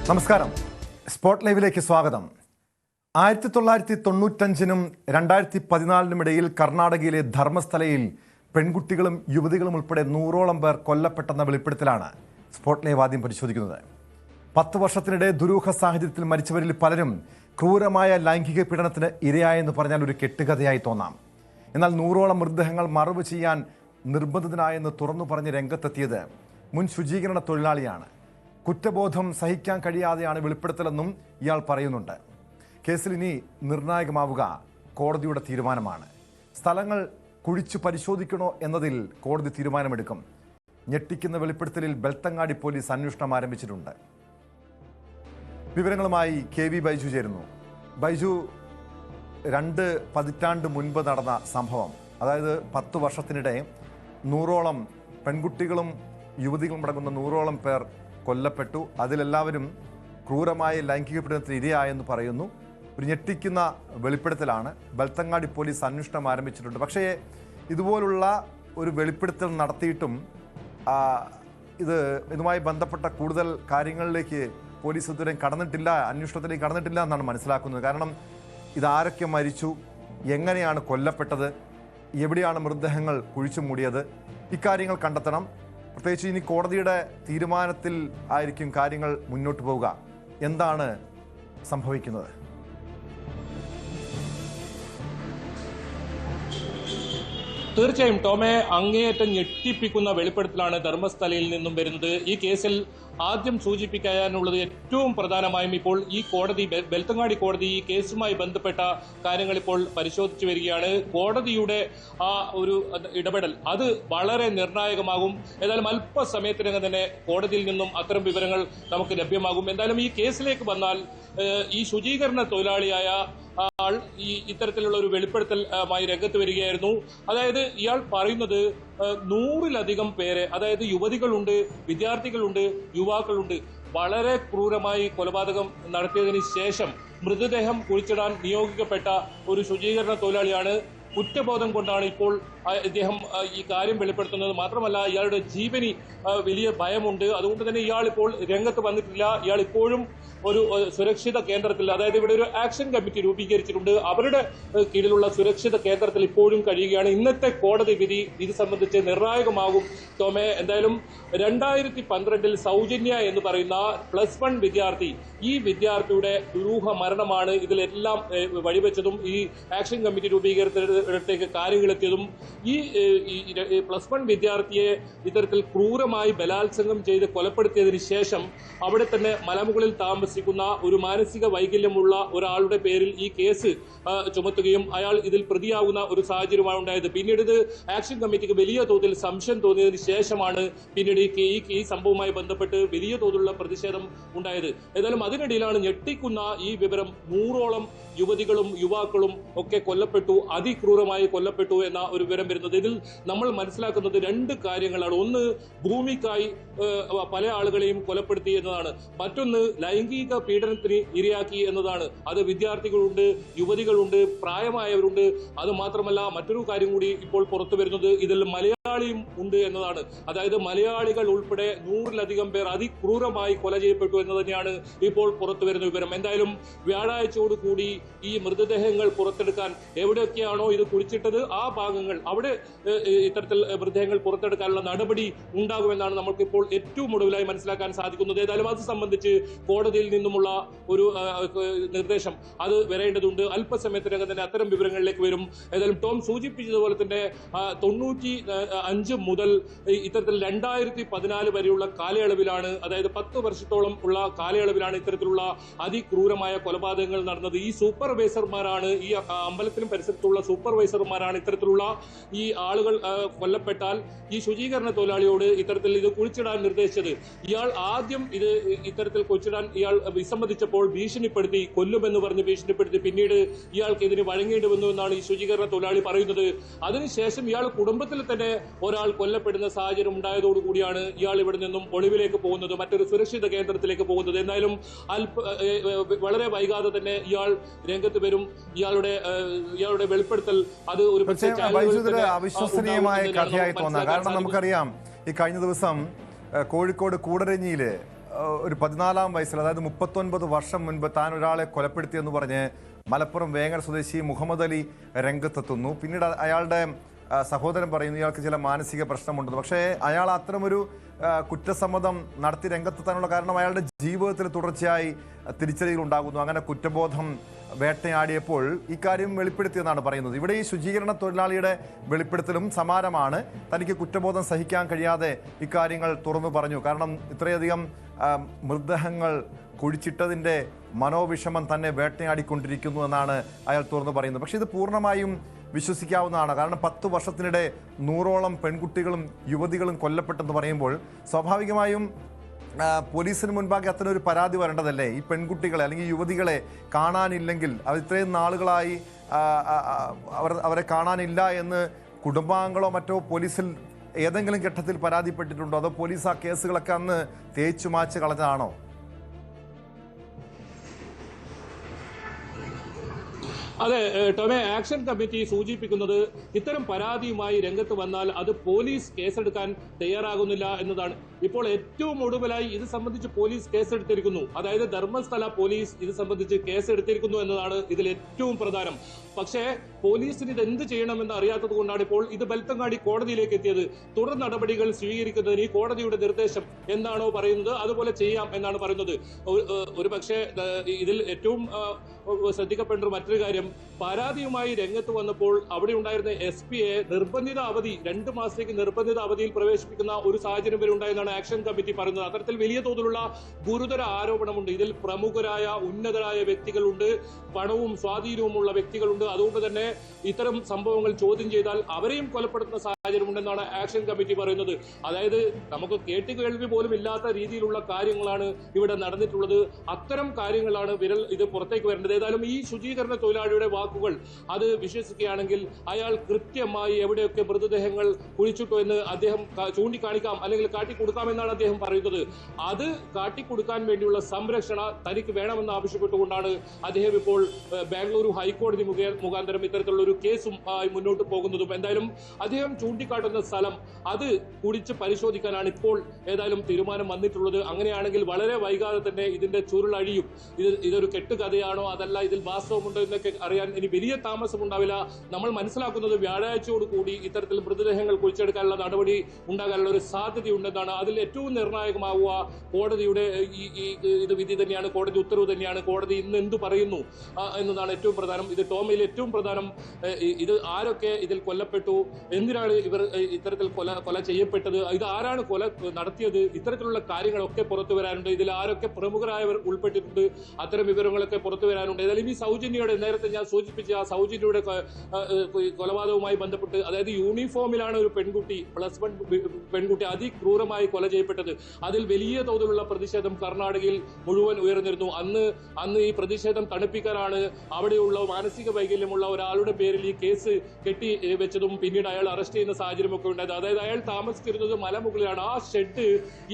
നമസ്കാരം. സ്പോട്ട് ലൈവിലേക്ക് സ്വാഗതം. 1995-നും 2014-നും ഇടയിൽ കർണാടകയിലെ ധർമ്മസ്ഥലയിൽ പെൺകുട്ടികളും യുവതികളും ഉൾപ്പെടെ 100ഓളം പേർ കൊല്ലപ്പെട്ടെന്ന വെളിപ്പെടുത്തലാണ് സ്പോട്ട് ലൈവ് ആദ്യം പരിശോധിക്കുന്നത്. 10 വർഷത്തിനിടെ ദുരൂഹ സാഹചര്യത്തിൽ മരിച്ചവരിൽ പലരും ക്രൂരമായ ലൈംഗിക പീഡനത്തിന് ഇരയായെന്ന് പറഞ്ഞാൽ ഒരു കെട്ടുകഥയായി തോന്നാം. എന്നാൽ 100ഓളം മൃതദേഹങ്ങൾ മറവ് ചെയ്യാൻ നിർബന്ധിതനായെന്ന് തുറന്നു പറഞ്ഞ് രംഗത്തെത്തിയത് മുൻ ശുചീകരണ തൊഴിലാളിയാണ്. കുറ്റബോധം സഹിക്കാൻ കഴിയാതെയാണ് വെളിപ്പെടുത്തലെന്നും ഇയാൾ പറയുന്നുണ്ട്. കേസിൽ ഇനി നിർണായകമാവുക കോടതിയുടെ തീരുമാനമാണ്. സ്ഥലങ്ങൾ കുഴിച്ചു പരിശോധിക്കണോ എന്നതിൽ കോടതി തീരുമാനമെടുക്കും. ഞെട്ടിക്കുന്ന വെളിപ്പെടുത്തലിൽ ബെൽത്തങ്ങാടി പോലീസ് അന്വേഷണം ആരംഭിച്ചിട്ടുണ്ട്. വിവരങ്ങളുമായി KV ബൈജു ചേരുന്നു. ബൈജു, 2 പതിറ്റാണ്ട് മുൻപ് നടന്ന സംഭവം, അതായത് 10 വർഷത്തിനിടെ 100ഓളം പെൺകുട്ടികളും യുവതികളും അടങ്ങുന്ന 100ഓളം പേർ കൊല്ലപ്പെട്ടു. അതിലെല്ലാവരും ക്രൂരമായ ലൈംഗിക പീഡനത്തിന് ഇരയായെന്ന് പറയുന്നു. ഒരു ഞെട്ടിക്കുന്ന വെളിപ്പെടുത്തലാണ്. ബെൽത്തങ്ങാടി പോലീസ് അന്വേഷണം ആരംഭിച്ചിട്ടുണ്ട്. പക്ഷേ ഇതുപോലുള്ള ഒരു വെളിപ്പെടുത്തൽ നടത്തിയിട്ടും ഇതുമായി ബന്ധപ്പെട്ട കൂടുതൽ കാര്യങ്ങളിലേക്ക് പോലീസ് ഇതുവരെ കടന്നിട്ടില്ല, അന്വേഷണത്തിലേക്ക് കടന്നിട്ടില്ല എന്നാണ് മനസ്സിലാക്കുന്നത്. കാരണം ഇതാരൊക്കെ മരിച്ചു, എങ്ങനെയാണ് കൊല്ലപ്പെട്ടത്, എവിടെയാണ് മൃതദേഹങ്ങൾ കുഴിച്ചു മൂടിയത്, ഇക്കാര്യങ്ങൾ കണ്ടെത്തണം. പ്രത്യേകിച്ച് ഇനി കോടതിയുടെ തീരുമാനത്തിൽ ആയിരിക്കും കാര്യങ്ങൾ മുന്നോട്ട് പോവുക. എന്താണ് സംഭവിക്കുന്നത്? തീർച്ചയായും ടോമെ, അങ്ങേയറ്റം ഞെട്ടിപ്പിക്കുന്ന വെളിപ്പെടുത്തലാണ് ധർമ്മസ്ഥലയിൽ നിന്നും വരുന്നത്. ഈ കേസിൽ ആദ്യം സൂചിപ്പിക്കാനുള്ളത് ഏറ്റവും പ്രധാനമായും ഇപ്പോൾ ഈ കോടതി, ബെൽത്തങ്ങാടി കോടതി, ഈ കേസുമായി ബന്ധപ്പെട്ട കാര്യങ്ങൾ ഇപ്പോൾ പരിശോധിച്ചു വരികയാണ്. കോടതിയുടെ ആ ഒരു ഇടപെടൽ അത് വളരെ നിർണായകമാകും. ഏതായാലും അല്പസമയത്തിനകം തന്നെ കോടതിയിൽ നിന്നും അത്തരം വിവരങ്ങൾ നമുക്ക് ലഭ്യമാകും. എന്തായാലും ഈ കേസിലേക്ക് വന്നാൽ ഈ ശുചീകരണ തൊഴിലാളിയായ ആൾ ഇത്തരത്തിലുള്ള ഒരു വെളിപ്പെടുത്തലുമായി രംഗത്ത് വരികയായിരുന്നു. അതായത് ഇയാൾ പറയുന്നത് 100-ലധികം പേരെ, അതായത് യുവതികളുണ്ട്, വിദ്യാർത്ഥികളുണ്ട്, യുവാക്കളുണ്ട്, വളരെ ക്രൂരമായി കൊലപാതകം നടത്തിയതിന് ശേഷം മൃതദേഹം കുഴിച്ചിടാൻ നിയോഗിക്കപ്പെട്ട ഒരു ശുചീകരണ തൊഴിലാളിയാണ്. കുറ്റബോധം കൊണ്ടാണ് ഇപ്പോൾ ഇദ്ദേഹം ഈ കാര്യം വെളിപ്പെടുത്തുന്നത്. മാത്രമല്ല ഇയാളുടെ ജീവന് വലിയ ഭയമുണ്ട്. അതുകൊണ്ട് തന്നെ ഇയാൾ ഇപ്പോൾ രംഗത്ത് വന്നിട്ടില്ല. ഇയാൾ ഇപ്പോഴും ഒരു സുരക്ഷിത കേന്ദ്രത്തിൽ, അതായത് ഇവിടെ ഒരു ആക്ഷൻ കമ്മിറ്റി രൂപീകരിച്ചിട്ടുണ്ട്, അവരുടെ കീഴിലുള്ള സുരക്ഷിത കേന്ദ്രത്തിൽ ഇപ്പോഴും കഴിയുകയാണ്. ഇന്നത്തെ കോടതി വിധി ഇത് സംബന്ധിച്ച് നിർണായകമാകും ടോമെ. എന്തായാലും 2012 സൗജന്യ എന്ന് പറയുന്ന +1 വിദ്യാർത്ഥി, ഈ വിദ്യാർത്ഥിയുടെ ദുരൂഹ മരണമാണ് ഇതിലെല്ലാം വഴിവെച്ചതും ഈ ആക്ഷൻ കമ്മിറ്റി രൂപീകരണത്തിലേക്ക് കാര്യങ്ങളെത്തിയതും. ഈ +1 വിദ്യാർത്ഥിയെ ഇത്തരത്തിൽ ക്രൂരമായി ബലാത്സംഗം ചെയ്ത് കൊലപ്പെടുത്തിയതിനു ശേഷം അവിടെ തന്നെ മലമുകളിൽ താമസിക്കുന്ന ഒരു മാനസിക വൈകല്യമുള്ള ഒരാളുടെ പേരിൽ ഈ കേസ് ചുമത്തുകയും അയാൾ ഇതിൽ പ്രതിയാകുന്ന ഒരു സാഹചര്യമാണ് ഉണ്ടായത്. പിന്നീട് ഇത് ആക്ഷൻ കമ്മിറ്റിക്ക് വലിയ തോതിൽ സംശയം തോന്നിയതിനു ശേഷമാണ് പിന്നീട് ഈ സംഭവവുമായി ബന്ധപ്പെട്ട് വലിയ തോതിലുള്ള പ്രതിഷേധം ഉണ്ടായത്. ഏതായാലും അതിനിടയിലാണ് ഞെട്ടിക്കുന്ന ഈ വിവരം, 100ഓളം യുവതികളും യുവാക്കളും ഒക്കെ കൊല്ലപ്പെട്ടു, അതിക്രൂരമായി കൊല്ലപ്പെട്ടു എന്ന ഒരു വിവരം വരുന്നത്. ഇതിൽ നമ്മൾ മനസ്സിലാക്കുന്നത് 2 കാര്യങ്ങളാണ്. ഒന്ന്, ഭൂമിക്കായി പല ആളുകളെയും കൊലപ്പെടുത്തി എന്നതാണ്. മറ്റൊന്ന്, ലൈംഗിക പീഡനത്തിന് ഇരയാക്കി എന്നതാണ്. അത് വിദ്യാർത്ഥികളുണ്ട്, യുവതികളുണ്ട്, പ്രായമായവരുണ്ട്. അത് മാത്രമല്ല മറ്റൊരു കാര്യം കൂടി ഇപ്പോൾ പുറത്തു വരുന്നത്, ഇതിൽ മലയാളിയും ഉണ്ട് എന്നതാണ്. അതായത് മലയാളികൾ ഉൾപ്പെടെ 100-ലധികം പേർ അതിക്രൂരമായി കൊല ചെയ്യപ്പെട്ടു എന്ന് തന്നെയാണ് ഇപ്പോൾ പുറത്തു വരുന്ന വിവരം. എന്തായാലും വ്യാഴാഴ്ചയോടുകൂടി ഈ മൃതദേഹങ്ങൾ പുറത്തെടുക്കാൻ, എവിടെയൊക്കെയാണോ ഇത് കുഴിച്ചിട്ടത് ആ ഭാഗങ്ങൾ, അവിടെ ഇത്തരത്തിൽ മൃതദേഹങ്ങൾ പുറത്തെടുക്കാനുള്ള നടപടി ഉണ്ടാകുമെന്നാണ് നമുക്കിപ്പോൾ ഏറ്റവും ഒടുവിലായി മനസ്സിലാക്കാൻ സാധിക്കുന്നത്. ഏതായാലും അത് സംബന്ധിച്ച് കോടതിയിൽ നിന്നുമുള്ള ഒരു നിർദ്ദേശം അത് വരേണ്ടതുണ്ട്. അല്പസമയത്തിനകം തന്നെ അത്തരം വിവരങ്ങളിലേക്ക് വരും. ഏതായാലും ടോം സൂചിപ്പിച്ചതുപോലെ തന്നെ 95 മുതൽ ഇത്തരത്തിൽ 2014 വരെയുള്ള കാലയളവിലാണ്, അതായത് 10 വർഷത്തോളം ഉള്ള കാലയളവിലാണ് ഇത്തരത്തിലുള്ള അതിക്രൂരമായ കൊലപാതകങ്ങൾ നടന്നത്. ഈ സൂപ്പർവൈസർമാരാണ്, ഈ അമ്പലത്തിനും പരിസരത്തുള്ള സൂപ്പർവൈസർമാരാണ് ഇത്തരത്തിലുള്ള ഈ ആളുകൾ കൊല്ലപ്പെട്ടാൽ ഈ ശുചീകരണ തൊഴിലാളിയോട് ഇത്തരത്തിൽ ഇത് കുഴിച്ചിടാൻ നിർദ്ദേശിച്ചത്. ഇയാൾ ആദ്യം ഇത് ഇത്തരത്തിൽ കുഴിച്ചിടാൻ ഇയാൾ വിസമ്മതിച്ചപ്പോൾ ഭീഷണിപ്പെടുത്തി, കൊല്ലുമെന്ന് പറഞ്ഞ് ഭീഷണിപ്പെടുത്തി. പിന്നീട് ഇയാൾക്ക് ഇതിന് വഴങ്ങേണ്ടി വന്നു എന്നാണ് ഈ ശുചീകരണ തൊഴിലാളി പറയുന്നത്. അതിനുശേഷം ഇയാൾ കുടുംബത്തിൽ തന്നെ ഒരാൾ കൊല്ലപ്പെടുന്ന സാഹചര്യം ഉണ്ടായതോടുകൂടിയാണ് ഇയാൾ ഇവിടെ നിന്നും ഒളിവിലേക്ക് പോകുന്നത്, മറ്റൊരു സുരക്ഷിത കേന്ദ്രത്തിലേക്ക് പോകുന്നത്. എന്തായാലും വളരെ വൈകാതെ തന്നെ ഇയാൾ രംഗത്ത് വരും. ഇയാളുടെ വെളിപ്പെടുത്തൽ അത് ഒരു അവിശ്വസനീയമായ കഥയായി തോന്നാം. കാരണം നമുക്കറിയാം, ഈ കഴിഞ്ഞ ദിവസം കോഴിക്കോട് കൂടരഞ്ഞിയിൽ ഒരു 14-ാം വയസ്സിൽ, അതായത് 39 വർഷം മുൻപ് താൻ ഒരാളെ കൊലപ്പെടുത്തിയെന്ന് പറഞ്ഞ് മലപ്പുറം വേങ്ങര സ്വദേശി മുഹമ്മദ് അലി രംഗത്തെത്തുന്നു. പിന്നീട് അയാളുടെ സഹോദരൻ പറയുന്നു ഇയാൾക്ക് ചില മാനസിക പ്രശ്നമുണ്ടെന്ന്. പക്ഷേ അയാൾ അത്തരമൊരു കുറ്റസമ്മതം നടത്തി രംഗത്തെത്താനുള്ള കാരണം അയാളുടെ ജീവിതത്തിൽ തുടർച്ചയായി തിരിച്ചടികൾ ഉണ്ടാകുന്നു. അങ്ങനെ കുറ്റബോധം വേട്ടയാടിയപ്പോൾ ഇക്കാര്യം വെളിപ്പെടുത്തിയെന്നാണ് പറയുന്നത്. ഇവിടെ ഈ ശുചീകരണ തൊഴിലാളിയുടെ വെളിപ്പെടുത്തലും സമാനമാണ്. തനിക്ക് കുറ്റബോധം സഹിക്കാൻ കഴിയാതെ ഇക്കാര്യങ്ങൾ തുറന്നു പറഞ്ഞു. കാരണം ഇത്രയധികം മൃതദേഹങ്ങൾ കുഴിച്ചിട്ടതിൻ്റെ മനോവിഷമം തന്നെ വേട്ടയാടിക്കൊണ്ടിരിക്കുന്നു എന്നാണ് അയാൾ തുറന്നു പറയുന്നത്. പക്ഷേ ഇത് പൂർണ്ണമായും വിശ്വസിക്കാവുന്നതാണ്. കാരണം 10 വർഷത്തിനിടെ 100ഓളം പെൺകുട്ടികളും യുവതികളും കൊല്ലപ്പെട്ടെന്ന് പറയുമ്പോൾ സ്വാഭാവികമായും പോലീസിന് മുൻപാകെ അത്തരം ഒരു പരാതി വരേണ്ടതല്ലേ? ഈ പെൺകുട്ടികളെ അല്ലെങ്കിൽ യുവതികളെ കാണാനില്ലെങ്കിൽ, അവർ ഇത്രയും നാളുകളായി അവരെ കാണാനില്ല എന്ന് കുടുംബാംഗങ്ങളോ മറ്റോ പോലീസിൽ ഏതെങ്കിലും ഘട്ടത്തിൽ പരാതിപ്പെട്ടിട്ടുണ്ടോ? അതോ പോലീസ് ആ കേസുകളൊക്കെ അന്ന് തേച്ചു മാച്ച് കളഞ്ഞതാണോ? അതെ ടോമെ, ആക്ഷൻ കമ്മിറ്റി സൂചിപ്പിക്കുന്നത് ഇത്തരം പരാതിയുമായി രംഗത്ത് വന്നാൽ അത് പോലീസ് കേസെടുക്കാൻ തയ്യാറാകുന്നില്ല എന്നതാണ്. ഇപ്പോൾ ഏറ്റവും ഒടുവിലായി ഇത് സംബന്ധിച്ച് പോലീസ് കേസെടുത്തിരിക്കുന്നു. അതായത് ധർമ്മസ്ഥല പോലീസ് ഇത് സംബന്ധിച്ച് കേസെടുത്തിരിക്കുന്നു എന്നതാണ് ഇതിൽ ഏറ്റവും പ്രധാനം. പക്ഷേ പോലീസിന് ഇത് എന്ത് ചെയ്യണമെന്ന് അറിയാത്തത് കൊണ്ടാണ് ഇപ്പോൾ ഇത് ബെൽത്തങ്ങാടി കോടതിയിലേക്ക് എത്തിയത്. തുടർ നടപടികൾ സ്വീകരിക്കുന്നതിന് ഈ കോടതിയുടെ നിർദ്ദേശം എന്താണോ പറയുന്നത് അതുപോലെ ചെയ്യാം എന്നാണ് പറയുന്നത്. ഒരു പക്ഷേ ഇതിൽ ഏറ്റവും ശ്രദ്ധിക്കപ്പെടേണ്ട മറ്റൊരു കാര്യം, പരാതിയുമായി രംഗത്ത് വന്നപ്പോൾ അവിടെ ഉണ്ടായിരുന്ന SP-യെ നിർബന്ധിത അവധി 2 മാസത്തേക്ക് നിർബന്ധിത അവധിയിൽ പ്രവേശിപ്പിക്കുന്ന ഒരു സാഹചര്യം വരെ ഉണ്ടായെന്നാണ് ആക്ഷൻ കമ്മിറ്റി പറയുന്നത്. അത്തരത്തിൽ വലിയ തോതിലുള്ള ഗുരുതര ആരോപണമുണ്ട്. ഇതിൽ പ്രമുഖരായ ഉന്നതരായ വ്യക്തികളുണ്ട്, പണവും സ്വാധീനവുമുള്ള വ്യക്തികളുണ്ട്. അതുകൊണ്ട് തന്നെ ഇത്തരം സംഭവങ്ങൾ ചോദ്യം ചെയ്താൽ അവരെയും കൊലപ്പെടുത്തുന്ന സാഹചര്യമുണ്ടെന്നാണ് ആക്ഷൻ കമ്മിറ്റി പറയുന്നത്. അതായത് നമുക്ക് കേട്ടുകേൾവി പോലും ഇല്ലാത്ത രീതിയിലുള്ള കാര്യങ്ങളാണ് ഇവിടെ നടന്നിട്ടുള്ളത്. അത്തരം കാര്യങ്ങളാണ് ഇത് പുറത്തേക്ക് വരേണ്ടത്. ഏതായാലും ഈ ശുചീകരണ തൊഴിലാളിയുടെ വാക്കുകൾ അത് വിശ്വസിക്കുകയാണെങ്കിൽ അയാൾ കൃത്യമായി എവിടെയൊക്കെ മൃതദേഹങ്ങൾ കുഴിച്ചിട്ടു എന്ന് അദ്ദേഹം ചൂണ്ടിക്കാണിക്കാം, അല്ലെങ്കിൽ കാട്ടിക്കൊടുക്കാമെന്നാണ് അദ്ദേഹം പറയുന്നത്. അത് കാട്ടിക്കൊടുക്കാൻ വേണ്ടിയുള്ള സംരക്ഷണ തനിക്ക് വേണമെന്ന് ആവശ്യപ്പെട്ടുകൊണ്ടാണ് അദ്ദേഹം ഇപ്പോൾ ബാംഗ്ലൂരു ഹൈക്കോടതി മുഖാന്തരം ഇത്തരത്തിലുള്ള ഒരു കേസും മുന്നോട്ട് പോകുന്നതും. എന്തായാലും അദ്ദേഹം ചൂണ്ടിക്കാട്ടുന്ന സ്ഥലം അത് കുടിച്ച് പരിശോധിക്കാനാണ് ഇപ്പോൾ ഏതായാലും തീരുമാനം വന്നിട്ടുള്ളത്. അങ്ങനെയാണെങ്കിൽ വളരെ വൈകാതെ തന്നെ ഇതിന്റെ ചുരുളഴിയും. ഇതൊരു കെട്ടുകഥയാണോ അതല്ല ഇതിൽ വാസ്തവമുണ്ടോ എന്നൊക്കെ അറിയാൻ ഇനി വലിയ താമസം ഉണ്ടാവില്ല. നമ്മൾ മനസ്സിലാക്കുന്നത് വ്യാഴാഴ്ചയോട് കൂടി ഇത്തരത്തിൽ മൃതദേഹങ്ങൾ കുഴിച്ചെടുക്കാനുള്ള നടപടി ഉണ്ടാകാനുള്ള ഒരു സാധ്യതയുണ്ടെന്നാണ്. അതിൽ ഏറ്റവും നിർണായകമാവുക കോടതിയുടെ ഇത് വിധി തന്നെയാണ്, കോടതി ഉത്തരവ് തന്നെയാണ്. കോടതി ഇന്ന് എന്തു പറയുന്നു എന്നതാണ് ഏറ്റവും പ്രധാനം. ഇത് ടോമയിൽ ഏറ്റവും പ്രധാനം ഇത് ആരൊക്കെ ഇതിൽ കൊല്ലപ്പെട്ടു, എന്തിനാണ് ഇവർ ഇത്തരത്തിൽ കൊല ചെയ്യപ്പെട്ടത്, ഇത് ആരാണ് കൊല നടത്തിയത്, ഇത്തരത്തിലുള്ള കാര്യങ്ങളൊക്കെ പുറത്തു വരാനുണ്ട്. ഇതിൽ ആരൊക്കെ പ്രമുഖരായവർ ഉൾപ്പെട്ടിട്ടുണ്ട്, അത്തരം വിവരങ്ങളൊക്കെ പുറത്തു വരാനുണ്ട്. ഏതായാലും ഈ സൗജന്യയുടെ നേരത്തെ ഞാൻ സൂചിപ്പിച്ച ആ സൗജന്യയുടെ കൊലപാതകവുമായി ബന്ധപ്പെട്ട്, അതായത് യൂണിഫോമിലാണ് ഒരു പെൺകുട്ടി, +1 പെൺകുട്ടി അതിക്രൂരമായി കൊല ചെയ്യപ്പെട്ടത്. അതിൽ വലിയ തോതിലുള്ള പ്രതിഷേധം കർണാടകയിൽ മുഴുവൻ ഉയർന്നിരുന്നു. അന്ന് ഈ പ്രതിഷേധം തണുപ്പിക്കാനാണ് അവിടെയുള്ള മാനസിക വൈകല്യമുള്ള ഒരാളുടെ പേരിൽ ഈ കേസ് കെട്ടി വെച്ചതും പിന്നീട് അയാൾ അറസ്റ്റ് ചെയ്യുന്ന സാഹചര്യമൊക്കെ ഉണ്ടായത്. അതായത് അയാൾ താമസിച്ചിരുന്നത് മലമുകളിലാണ്. ആ ഷെഡ്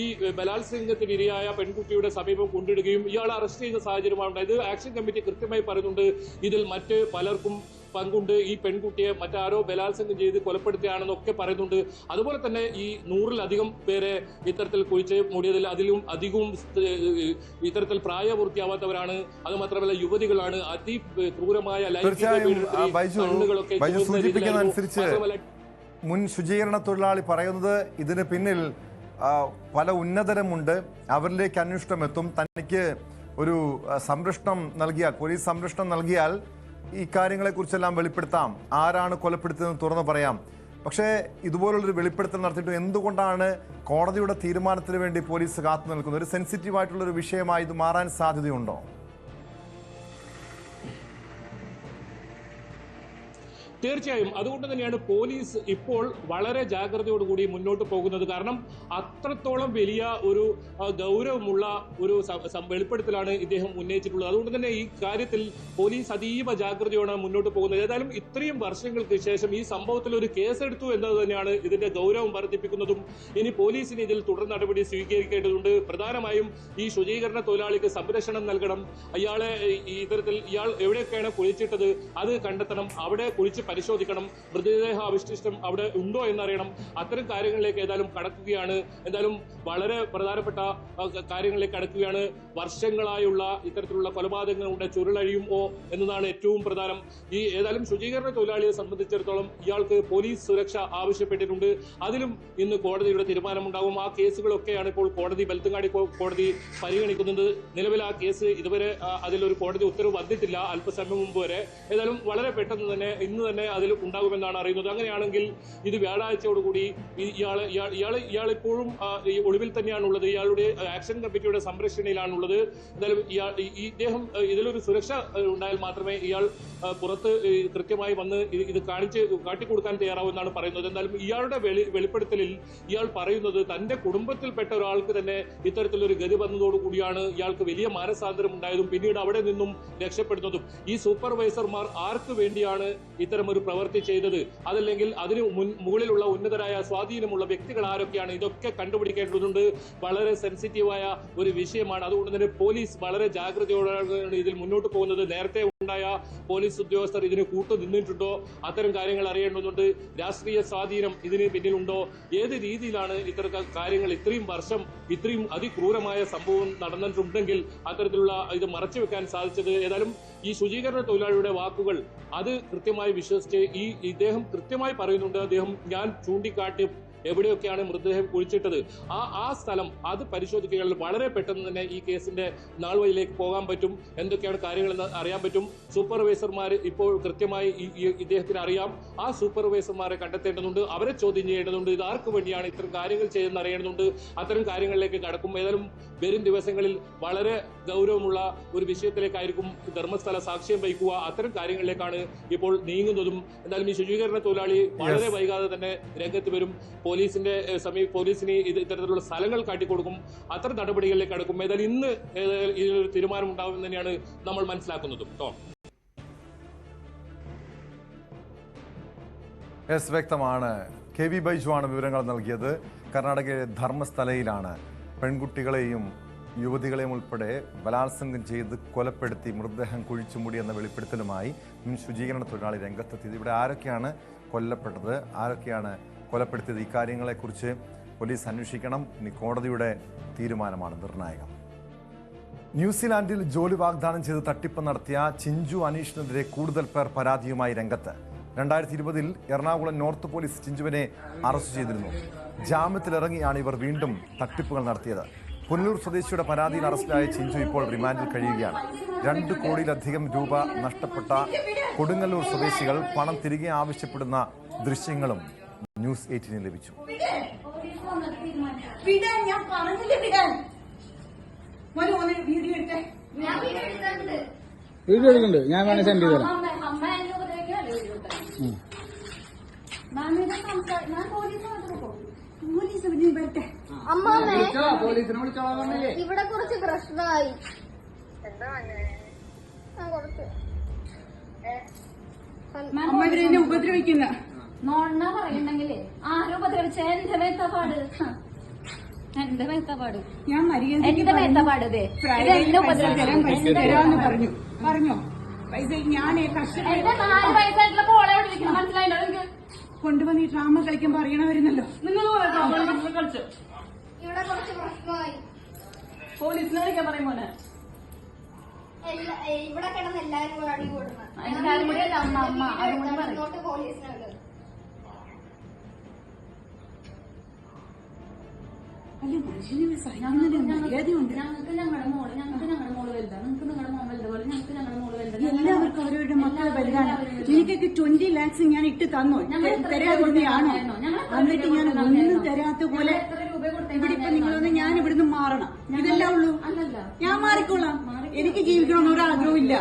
ഈ ബലാത്സംഗത്തിന് ഇരയായ പെൺകുട്ടിയുടെ സമീപം കൊണ്ടിടുകയും ഇയാൾ അറസ്റ്റ് ചെയ്യുന്ന സാഹചര്യമാണ് ഉണ്ടായത്. ആക്ഷൻ കമ്മിറ്റി കൃത്യമായി പറയുന്നുണ്ട് ഇതിൽ മറ്റ് പലർക്കും പങ്കുണ്ട്, ഈ പെൺകുട്ടിയെ മറ്റാരോ ബലാത്സംഗം ചെയ്ത് കൊലപ്പെടുത്തിയാണെന്നൊക്കെ പറയുന്നുണ്ട്. അതുപോലെ തന്നെ ഈ 100-ലധികം പേരെ ഇത്തരത്തിൽ കുഴിച്ച് മൂടിയതിൽ അധികവും ഇത്തരത്തിൽ പ്രായപൂർത്തിയാവാത്തവരാണ്. അത് മാത്രമല്ല യുവതികളാണ്. അതിക്രൂരമായ സൂചിപ്പിക്കുന്നതനുസരിച്ച് മുൻ ശുചീകരണ തൊഴിലാളി പറയുന്നത് ഇതിന് പിന്നിൽ പല ഉന്നതരുമുണ്ട്, അവരിലേക്ക് അന്വേഷണം എത്തും. തനിക്ക് ഒരു സംരക്ഷണം നൽകിയാൽ, പോലീസ് സംരക്ഷണം നൽകിയാൽ ഈ കാര്യങ്ങളെക്കുറിച്ചെല്ലാം വെളിപ്പെടുത്താം, ആരാണ് കൊലപ്പെടുത്തിയതെന്ന് തുറന്നു പറയാം. പക്ഷേ ഇതുപോലുള്ളൊരു വെളിപ്പെടുത്തൽ നടത്തിയിട്ട് എന്തുകൊണ്ടാണ് കോടതിയുടെ തീരുമാനത്തിന് വേണ്ടി പോലീസ് കാത്തു നിൽക്കുന്നത്? ഒരു സെൻസിറ്റീവായിട്ടുള്ളൊരു വിഷയമായി ഇത് മാറാൻ സാധ്യതയുണ്ടോ? തീർച്ചയായും. അതുകൊണ്ട് തന്നെയാണ് പോലീസ് ഇപ്പോൾ വളരെ ജാഗ്രതയോടുകൂടി മുന്നോട്ട് പോകുന്നത്. കാരണം അത്രത്തോളം വലിയ ഒരു ഗൗരവമുള്ള ഒരു വെളിപ്പെടുത്തലാണ് ഇദ്ദേഹം ഉന്നയിച്ചിട്ടുള്ളത്. അതുകൊണ്ട് തന്നെ ഈ കാര്യത്തിൽ പോലീസ് അതീവ ജാഗ്രതയോടെ മുന്നോട്ട് പോകുന്നത്. ഏതായാലും ഇത്രയും വർഷങ്ങൾക്ക് ശേഷം ഈ സംഭവത്തിൽ ഒരു കേസെടുത്തു എന്നത് തന്നെയാണ് ഇതിന്റെ ഗൗരവം വർദ്ധിപ്പിക്കുന്നതും. ഇനി പോലീസിന് ഇതിൽ തുടർ നടപടി സ്വീകരിക്കേണ്ടതുണ്ട്. പ്രധാനമായും ഈ ശുചീകരണ തൊഴിലാളിക്ക് സംരക്ഷണം നൽകണം. ഇയാളെ ഇത്തരത്തിൽ ഇയാൾ എവിടെയൊക്കെയാണ് കുഴിച്ചിട്ടത് അത് കണ്ടെത്തണം. അവിടെ കുഴിച്ച് പരിശോധിക്കണം, മൃതദേഹ അവശിഷ്ടം അവിടെ ഉണ്ടോ എന്നറിയണം. അത്തരം കാര്യങ്ങളിലേക്ക് ഏതായാലും കടക്കുകയാണ്. എന്തായാലും വളരെ പ്രധാനപ്പെട്ട കാര്യങ്ങളിലേക്ക് കടക്കുകയാണ്. വർഷങ്ങളായുള്ള ഇത്തരത്തിലുള്ള കൊലപാതകങ്ങളുടെ ചുരുളഴിയുമോ എന്നതാണ് ഏറ്റവും പ്രധാനം. ഈ ഏതായാലും ശുചീകരണ തൊഴിലാളിയെ സംബന്ധിച്ചിടത്തോളം ഇയാൾക്ക് പോലീസ് സുരക്ഷ ആവശ്യപ്പെട്ടിട്ടുണ്ട്. അതിലും ഇന്ന് കോടതിയുടെ തീരുമാനമുണ്ടാകും. ആ കേസുകളൊക്കെയാണ് ഇപ്പോൾ ബെൽത്തങ്ങാടി കോടതി പരിഗണിക്കുന്നത്. നിലവിൽ ആ കേസ് ഇതുവരെ അതിലൊരു കോടതി ഉത്തരവ് വന്നിട്ടില്ല, അല്പസമയം മുമ്പ് വരെ. ഏതായാലും വളരെ പെട്ടെന്ന് തന്നെ ഇന്ന് തന്നെ അതിൽ ഉണ്ടാകുമെന്നാണ് അറിയുന്നത്. അങ്ങനെയാണെങ്കിൽ ഇത് വ്യാഴാഴ്ചയോടുകൂടി ഇയാൾ ഇപ്പോഴും ഈ ഒളിവിൽ തന്നെയാണുള്ളത്. ഇയാളുടെ ആക്ഷൻ കമ്മിറ്റിയുടെ സംരക്ഷണയിലാണുള്ളത്. എന്തായാലും ഇദ്ദേഹം ഇതിലൊരു സുരക്ഷ ഉണ്ടായാൽ മാത്രമേ ഇയാൾ പുറത്ത് കൃത്യമായി വന്ന് ഇത് കാട്ടിക്കൊടുക്കാൻ തയ്യാറാവുമെന്നാണ് പറയുന്നത്. എന്തായാലും ഇയാളുടെ വെളിപ്പെടുത്തലിൽ ഇയാൾ പറയുന്നത് തന്റെ കുടുംബത്തിൽപ്പെട്ട ഒരാൾക്ക് തന്നെ ഇത്തരത്തിലൊരു ഗതി വന്നതോടുകൂടിയാണ് ഇയാൾക്ക് വലിയ മാനസാന്തരം ഉണ്ടായതും പിന്നീട് അവിടെ നിന്നും രക്ഷപ്പെടുന്നതും. ഈ സൂപ്പർവൈസർമാർ ആർക്ക് വേണ്ടിയാണ് ഇത്തരമൊരു പ്രവൃത്തി ചെയ്തത്, അതല്ലെങ്കിൽ അതിന് മുകളിലുള്ള ഉന്നതരായ സ്വാധീനമുള്ള വ്യക്തികൾ ആരൊക്കെയാണ്, ഇതൊക്കെ കണ്ടുപിടിക്കേണ്ടതുണ്ട്. വളരെ സെൻസിറ്റീവായ ഒരു വിഷയമാണ്. അതുകൊണ്ട് തന്നെ പോലീസ് വളരെ ജാഗ്രതയോടെയാണ് ഇതിൽ മുന്നോട്ട് പോകുന്നത്. നേരത്തെ ഉണ്ടായ പോലീസ് ഉദ്യോഗസ്ഥർ ഇതിന് കൂട്ടുനിന്നിട്ടുണ്ടോ, അത്തരം കാര്യങ്ങൾ അറിയേണ്ടതുണ്ട്. രാഷ്ട്രീയ സ്വാധീനം ഇതിന് പിന്നിലുണ്ടോ, ഏത് രീതിയിലാണ് ഇത്തരം കാര്യങ്ങൾ ഇത്രയും വർഷം ഇത്രയും അതിക്രൂരമായ സംഭവം നടന്നിട്ടുണ്ടെങ്കിൽ അത്തരത്തിലുള്ള ഇത് മറച്ചുവെക്കാൻ സാധിച്ചത്. ഏതായാലും ഈ ശുചീകരണ തൊഴിലാളിയുടെ വാക്കുകൾ അത് കൃത്യമായി വിശ്വസിച്ച് ഇദ്ദേഹം കൃത്യമായി പറയുന്നുണ്ട്. അദ്ദേഹം ഞാൻ ചൂണ്ടിക്കാട്ടി എവിടെയൊക്കെയാണ് മൃതദേഹം കുഴിച്ചിട്ടത് ആ സ്ഥലം അത് പരിശോധിക്കുകയാണെങ്കിൽ വളരെ പെട്ടെന്ന് തന്നെ ഈ കേസിന്റെ നാൾവഴിയിലേക്ക് പോകാൻ പറ്റും. എന്തൊക്കെയാണ് കാര്യങ്ങളെന്ന് അറിയാൻ പറ്റും. സൂപ്പർവൈസർമാർ ഇപ്പോൾ കൃത്യമായി ഇദ്ദേഹത്തിന് അറിയാം. ആ സൂപ്പർവൈസർമാരെ കണ്ടെത്തേണ്ടതുണ്ട്, അവരെ ചോദ്യം ചെയ്യേണ്ടതുണ്ട്. ഇത് ആർക്ക് വേണ്ടിയാണ് ഇത്തരം കാര്യങ്ങൾ ചെയ്തെന്ന് അറിയേണ്ടതുണ്ട്. അത്തരം കാര്യങ്ങളിലേക്ക് കടക്കും. ഏതായാലും വരും ദിവസങ്ങളിൽ വളരെ ഗൗരവമുള്ള ഒരു വിഷയത്തിലേക്കായിരിക്കും ധർമ്മസ്ഥല സാക്ഷ്യം വഹിക്കുക. അത്തരം കാര്യങ്ങളിലേക്കാണ് ഇപ്പോൾ നീങ്ങുന്നതും. എന്നാലും ഈ ശുചീകരണ തൊഴിലാളി വളരെ വൈകാതെ തന്നെ രംഗത്ത് വരും. പോലീസിന് ഇത്തരത്തിലുള്ള സ്ഥലങ്ങൾ കാട്ടിക്കൊടുക്കും. അത്തരം നടപടികളിലേക്ക് കടക്കും. ഏതായാലും ഇന്ന് ഇതിനൊരു തീരുമാനം ഉണ്ടാകുമെന്ന് തന്നെയാണ് നമ്മൾ മനസ്സിലാക്കുന്നതും. വ്യക്തമാണ്. KV ബൈജു ആണ് വിവരങ്ങൾ നൽകിയത്. കർണാടകയിലെ ധർമ്മസ്ഥലയിലാണ് പെൺകുട്ടികളെയും യുവതികളെയും ഉൾപ്പെടെ ബലാത്സംഗം ചെയ്ത് കൊലപ്പെടുത്തി മൃതദേഹം കുഴിച്ചുമൂടി എന്ന വെളിപ്പെടുത്തലുമായി മുൻ ശുചീകരണ തൊഴിലാളി രംഗത്തെത്തിയത്. ഇവിടെ ആരൊക്കെയാണ് കൊല്ലപ്പെട്ടത്, ആരൊക്കെയാണ് കൊലപ്പെടുത്തിയത്, ഇക്കാര്യങ്ങളെക്കുറിച്ച് പോലീസ് അന്വേഷിക്കണം. ഇനി കോടതിയുടെ തീരുമാനമാണ് നിർണായകം. ന്യൂസിലാൻഡിൽ ജോലി വാഗ്ദാനം ചെയ്ത് തട്ടിപ്പ് നടത്തിയ ചിഞ്ചു അനീഷിനെതിരെ കൂടുതൽ പേർ പരാതിയുമായി രംഗത്ത്. 2020 എറണാകുളം നോർത്ത് പോലീസ് ചിഞ്ചുവിനെ അറസ്റ്റ് ചെയ്തിരുന്നു. ജാമ്യത്തിലിറങ്ങിയാണ് ഇവർ വീണ്ടും തട്ടിപ്പുകൾ നടത്തിയത്. പുനലൂർ സ്വദേശിയുടെ പരാതിയിൽ അറസ്റ്റിലായ ചിഞ്ചു ഇപ്പോൾ റിമാൻഡിൽ കഴിയുകയാണ്. 2 കോടിയിലധികം രൂപ നഷ്ടപ്പെട്ട കൊടുങ്ങല്ലൂർ സ്വദേശികൾ പണം തിരികെ ആവശ്യപ്പെടുന്ന ദൃശ്യങ്ങളും ന്യൂസ് 18 ലഭിച്ചു. വീഡിയോ എടുക്കുന്നുണ്ട്, ഞാൻ വേണേ സെൻഡ് ചെയ്ത് തരാം. ഇവിടെ കുറച്ച് പ്രശ്നമായി. അമ്മ ഇവരെന്നെ ഉപദ്രവിക്കുന്ന നോണ്ണ പറയുന്നെങ്കിലേ ആരും ഉപദ്രവിച്ച എന്റെ മേത്തപ്പാട് ഞാൻ എന്റെ മേത്തപ്പാട് തരാന്ന് പറഞ്ഞോ പൈസ ഞാൻ എന്റെ 4 വയസ്സായിട്ടുള്ള പോളെ വിളിക്കണം. മനസ്സിലായില്ലോ? എനിക്ക് കൊണ്ടുവന്ന് ഈ ഡ്രാമ കളിക്കുമ്പോ അറിയണവരുന്നല്ലോ. നിങ്ങൾ കളിച്ചു. ഇവിടെ കുറച്ച് പ്രശ്നമായി. പോലീസിനെ വിളിക്കാൻ പറയും പോലെ ഇവിടെ കിടന്ന് എല്ലാരും കൂടെ അടി കൊടുക്കണം. പോലീസിനോട് അല്ല മനുഷ്യന് മര്യാദയുണ്ട്. ഞങ്ങൾക്ക് ഞങ്ങളുടെ മോള് വലുതാണ്. നിങ്ങൾക്ക് നിങ്ങളുടെ മോൾ വലുതുപോലെ ഞങ്ങൾക്ക് ഞങ്ങളുടെ മോള് വലുതാണ്. എല്ലാവർക്കും അവരവരുടെ മക്കളെ വലുതാണ്. എനിക്കൊക്കെ 20 lakhs ഞാൻ ഇട്ട് തന്നോ? തരാതിരുന്നയാണോ? എന്നിട്ട് ഞാൻ ഒന്നും തരാത്ത പോലെ ഇവിടെ ഇപ്പൊ നിങ്ങളൊന്ന് ഞാൻ ഇവിടുന്ന് മാറണം. ഇതെല്ലാം ഉള്ളൂ. ഞാൻ മാറിക്കൊള്ളാം. എനിക്ക് ജീവിക്കണമെന്ന് ഒരാഗ്രഹവും ഇല്ല.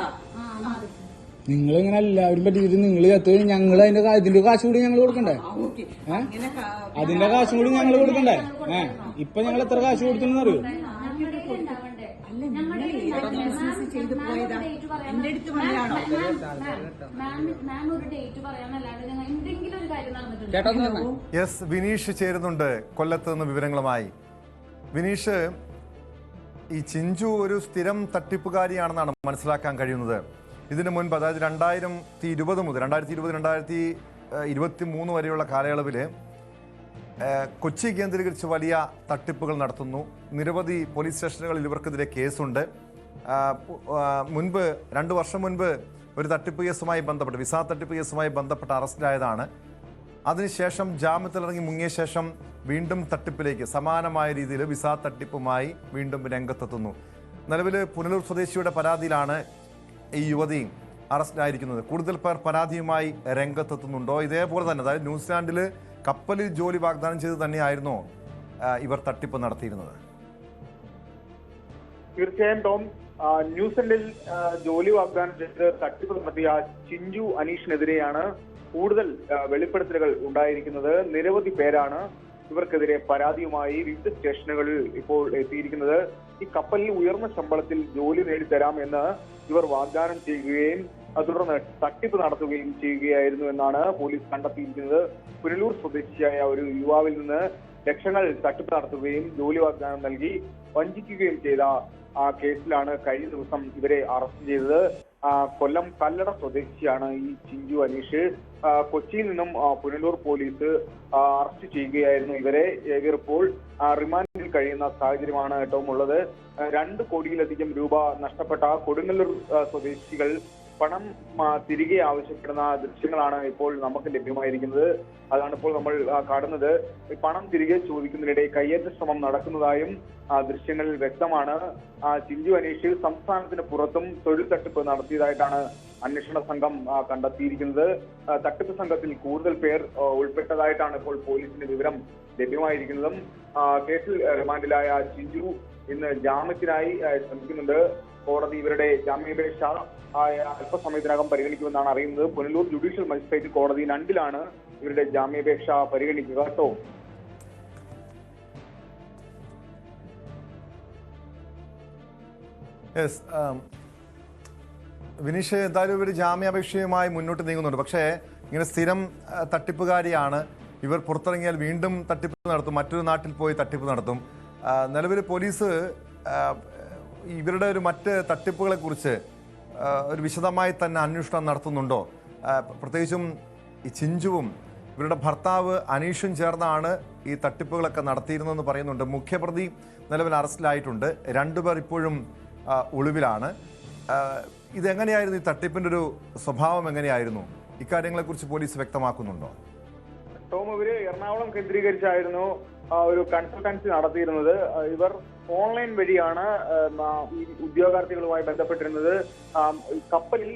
നിങ്ങൾ ഇങ്ങനെ എല്ലാവരും പറ്റിയിട്ട് നിങ്ങൾ ചത്ത് ഞങ്ങൾ ഇതിന്റെ കാശ് കൂടി ഞങ്ങൾ കൊടുക്കണ്ടേ? അതിന്റെ കാശും കൂടി ഞങ്ങൾ കൊടുക്കണ്ടേ? ഇപ്പൊ ഞങ്ങൾ എത്ര കാശ് കൊടുത്തെന്ന് അറിയോ? ചെയ്തു പോയതാ എന്റെ അടുത്ത് പറയാണോ? യെസ്, വിനീഷ് ചേരുന്നുണ്ട് കൊല്ലത്ത് നിന്ന് വിവരങ്ങളുമായി. വിനീഷ്, ഈ ചിഞ്ചു ഒരു സ്ഥിരം തട്ടിപ്പുകാരിയാണെന്നാണ് മനസ്സിലാക്കാൻ കഴിയുന്നത്. ഇതിനു മുൻപ് അതായത് 2020 മുതൽ 2023 വരെയുള്ള കാലയളവിൽ കൊച്ചി കേന്ദ്രീകരിച്ച് വലിയ തട്ടിപ്പുകൾ നടത്തുന്നു. നിരവധി പോലീസ് സ്റ്റേഷനുകളിൽ ഇവർക്കെതിരെ കേസുണ്ട്. മുൻപ് 2 വർഷം മുൻപ് ഒരു തട്ടിപ്പ് കേസുമായി ബന്ധപ്പെട്ട് വിസ തട്ടിപ്പ് കേസുമായി ബന്ധപ്പെട്ട് അറസ്റ്റിലായതാണ്. അതിനുശേഷം ജാമ്യത്തിലിറങ്ങി മുങ്ങിയ ശേഷം വീണ്ടും തട്ടിപ്പിലേക്ക് സമാനമായ രീതിയിൽ വിസ തട്ടിപ്പുമായി വീണ്ടും രംഗത്തെത്തുന്നു. നിലവിൽ പുനലൂർ സ്വദേശിയുടെ പരാതിയിലാണ് ഈ യുവതി അറസ്റ്റിലായിരിക്കുന്നത്. കൂടുതൽ പേർ പരാതിയുമായി രംഗത്തെത്തുന്നുണ്ടോ? ഇതേപോലെ തന്നെ അതായത് ന്യൂസിലാൻഡിൽ കപ്പലിൽ ജോലി വാഗ്ദാനം ചെയ്ത് തന്നെയായിരുന്നോ ഇവർ തട്ടിപ്പ് നടത്തിയിരുന്നത്? തീർച്ചയായും ടോം, ന്യൂസിലൻഡിൽ ജോലി വാഗ്ദാനം ചെയ്ത് തട്ടിപ്പ് നടത്തിയ ചിഞ്ചു അനീഷിനെതിരെയാണ് കൂടുതൽ വെളിപ്പെടുത്തലുകൾ ഉണ്ടായിരിക്കുന്നത്. നിരവധി പേരാണ് ഇവർക്കെതിരെ പരാതിയുമായി വിവിധ സ്റ്റേഷനുകളിൽ ഇപ്പോൾ എത്തിയിരിക്കുന്നത്. ഈ കപ്പലിൽ ഉയർന്ന ശമ്പളത്തിൽ ജോലി നേടിത്തരാം എന്ന് ഇവർ വാഗ്ദാനം ചെയ്യുകയും തുടർന്ന് തട്ടിപ്പ് നടത്തുകയും ചെയ്യുകയായിരുന്നു എന്നാണ് പോലീസ് കണ്ടെത്തിയിരിക്കുന്നത്. പുനലൂർ സ്വദേശിയായ ഒരു യുവാവിൽ നിന്ന് ലക്ഷങ്ങൾ തട്ടിപ്പ് നടത്തുകയും ജോലി വാഗ്ദാനം നൽകി വഞ്ചിക്കുകയും ചെയ്ത ആ കേസിലാണ് കഴിഞ്ഞ ദിവസം ഇവരെ അറസ്റ്റ് ചെയ്തത്. കൊല്ലം കല്ലട സ്വദേശിയാണ് ഈ ചിഞ്ചു അനീഷ്. കൊച്ചിയിൽ നിന്നും പുനലൂർ പോലീസ് അറസ്റ്റ് ചെയ്യുകയായിരുന്നു ഇവരെ. ഇവരിപ്പോൾ റിമാൻഡിൽ കഴിയുന്ന സാഹചര്യമാണ് ഏറ്റവും ഉള്ളത്. 2 കോടിയിലധികം രൂപ നഷ്ടപ്പെട്ട കൊടുങ്ങല്ലൂർ സ്വദേശികൾ പണം തിരികെ ആവശ്യപ്പെടുന്ന ദൃശ്യങ്ങളാണ് ഇപ്പോൾ നമുക്ക് ലഭ്യമായിരിക്കുന്നത്. അതാണ് ഇപ്പോൾ നമ്മൾ കാണുന്നത്. പണം തിരികെ ചോദിക്കുന്നതിനിടെ കയ്യേറ്റ ശ്രമം നടക്കുന്നതായും ദൃശ്യങ്ങളിൽ വ്യക്തമാണ്. ചിഞ്ചു അനീഷ് സംസ്ഥാനത്തിന് പുറത്തും തൊഴിൽ തട്ടിപ്പ് നടത്തിയതായിട്ടാണ് അന്വേഷണ സംഘം കണ്ടെത്തിയിരിക്കുന്നത്. തട്ടിപ്പ് സംഘത്തിൽ കൂടുതൽ പേർ ഉൾപ്പെട്ടതായിട്ടാണ് ഇപ്പോൾ പോലീസിന് വിവരം ലഭ്യമായിരിക്കുന്നതും. കേസിൽ റിമാൻഡിലായ ചിഞ്ചു ഇന്ന് ജാമ്യത്തിനായി ശ്രമിക്കുന്നുണ്ട്. കോടതി ഇവരുടെ ജാമ്യാപേക്ഷ അല്പസമയത്തിനകം പരിഗണിക്കുമെന്നാണ് അറിയുന്നത്. പുനലൂർ ജുഡീഷ്യൽ മജിസ്ട്രേറ്റ് കോടതി 2-ലാണ് ഇവരുടെ ജാമ്യാപേക്ഷ പരിഗണിക്കുക കേട്ടോ. വിനീഷ്, എന്തായാലും ഇവർ ജാമ്യാപേക്ഷയുമായി മുന്നോട്ട് നീങ്ങുന്നുണ്ട്. പക്ഷേ ഇങ്ങനെ സ്ഥിരം തട്ടിപ്പുകാരിയാണ്. ഇവർ പുറത്തിറങ്ങിയാൽ വീണ്ടും തട്ടിപ്പ് നടത്തും, മറ്റൊരു നാട്ടിൽ പോയി തട്ടിപ്പ് നടത്തും. നിലവിൽ പോലീസ് ഇവരുടെ മറ്റ് തട്ടിപ്പുകളെ കുറിച്ച് ഒരു വിശദമായി തന്നെ അന്വേഷണം നടത്തുന്നുണ്ടോ? പ്രത്യേകിച്ചും ഈ ചിഞ്ചുവും ഇവരുടെ ഭർത്താവ് അനീഷും ചേർന്നാണ് ഈ തട്ടിപ്പുകളൊക്കെ നടത്തിയിരുന്നതെന്ന് പറയുന്നുണ്ട്. മുഖ്യപ്രതി നിലവിൽ അറസ്റ്റിലായിട്ടുണ്ട്. 2 പേർ ഇപ്പോഴും ഒളിവിലാണ്. ഇതെങ്ങനെയായിരുന്നു, ഈ തട്ടിപ്പിന്റെ ഒരു സ്വഭാവം എങ്ങനെയായിരുന്നു? ഇക്കാര്യങ്ങളെക്കുറിച്ച് പോലീസ് വ്യക്തമാക്കുന്നുണ്ടോ? ടോം, ഇവര് എറണാകുളം കേന്ദ്രീകരിച്ചായിരുന്നു ഒരു കൺസൾട്ടൻസി നടത്തിയിരുന്നത്. ഇവർ ഓൺലൈൻ വഴിയാണ് ഈ ഉദ്യോഗാർത്ഥികളുമായി ബന്ധപ്പെട്ടിരുന്നത്. കപ്പലിൽ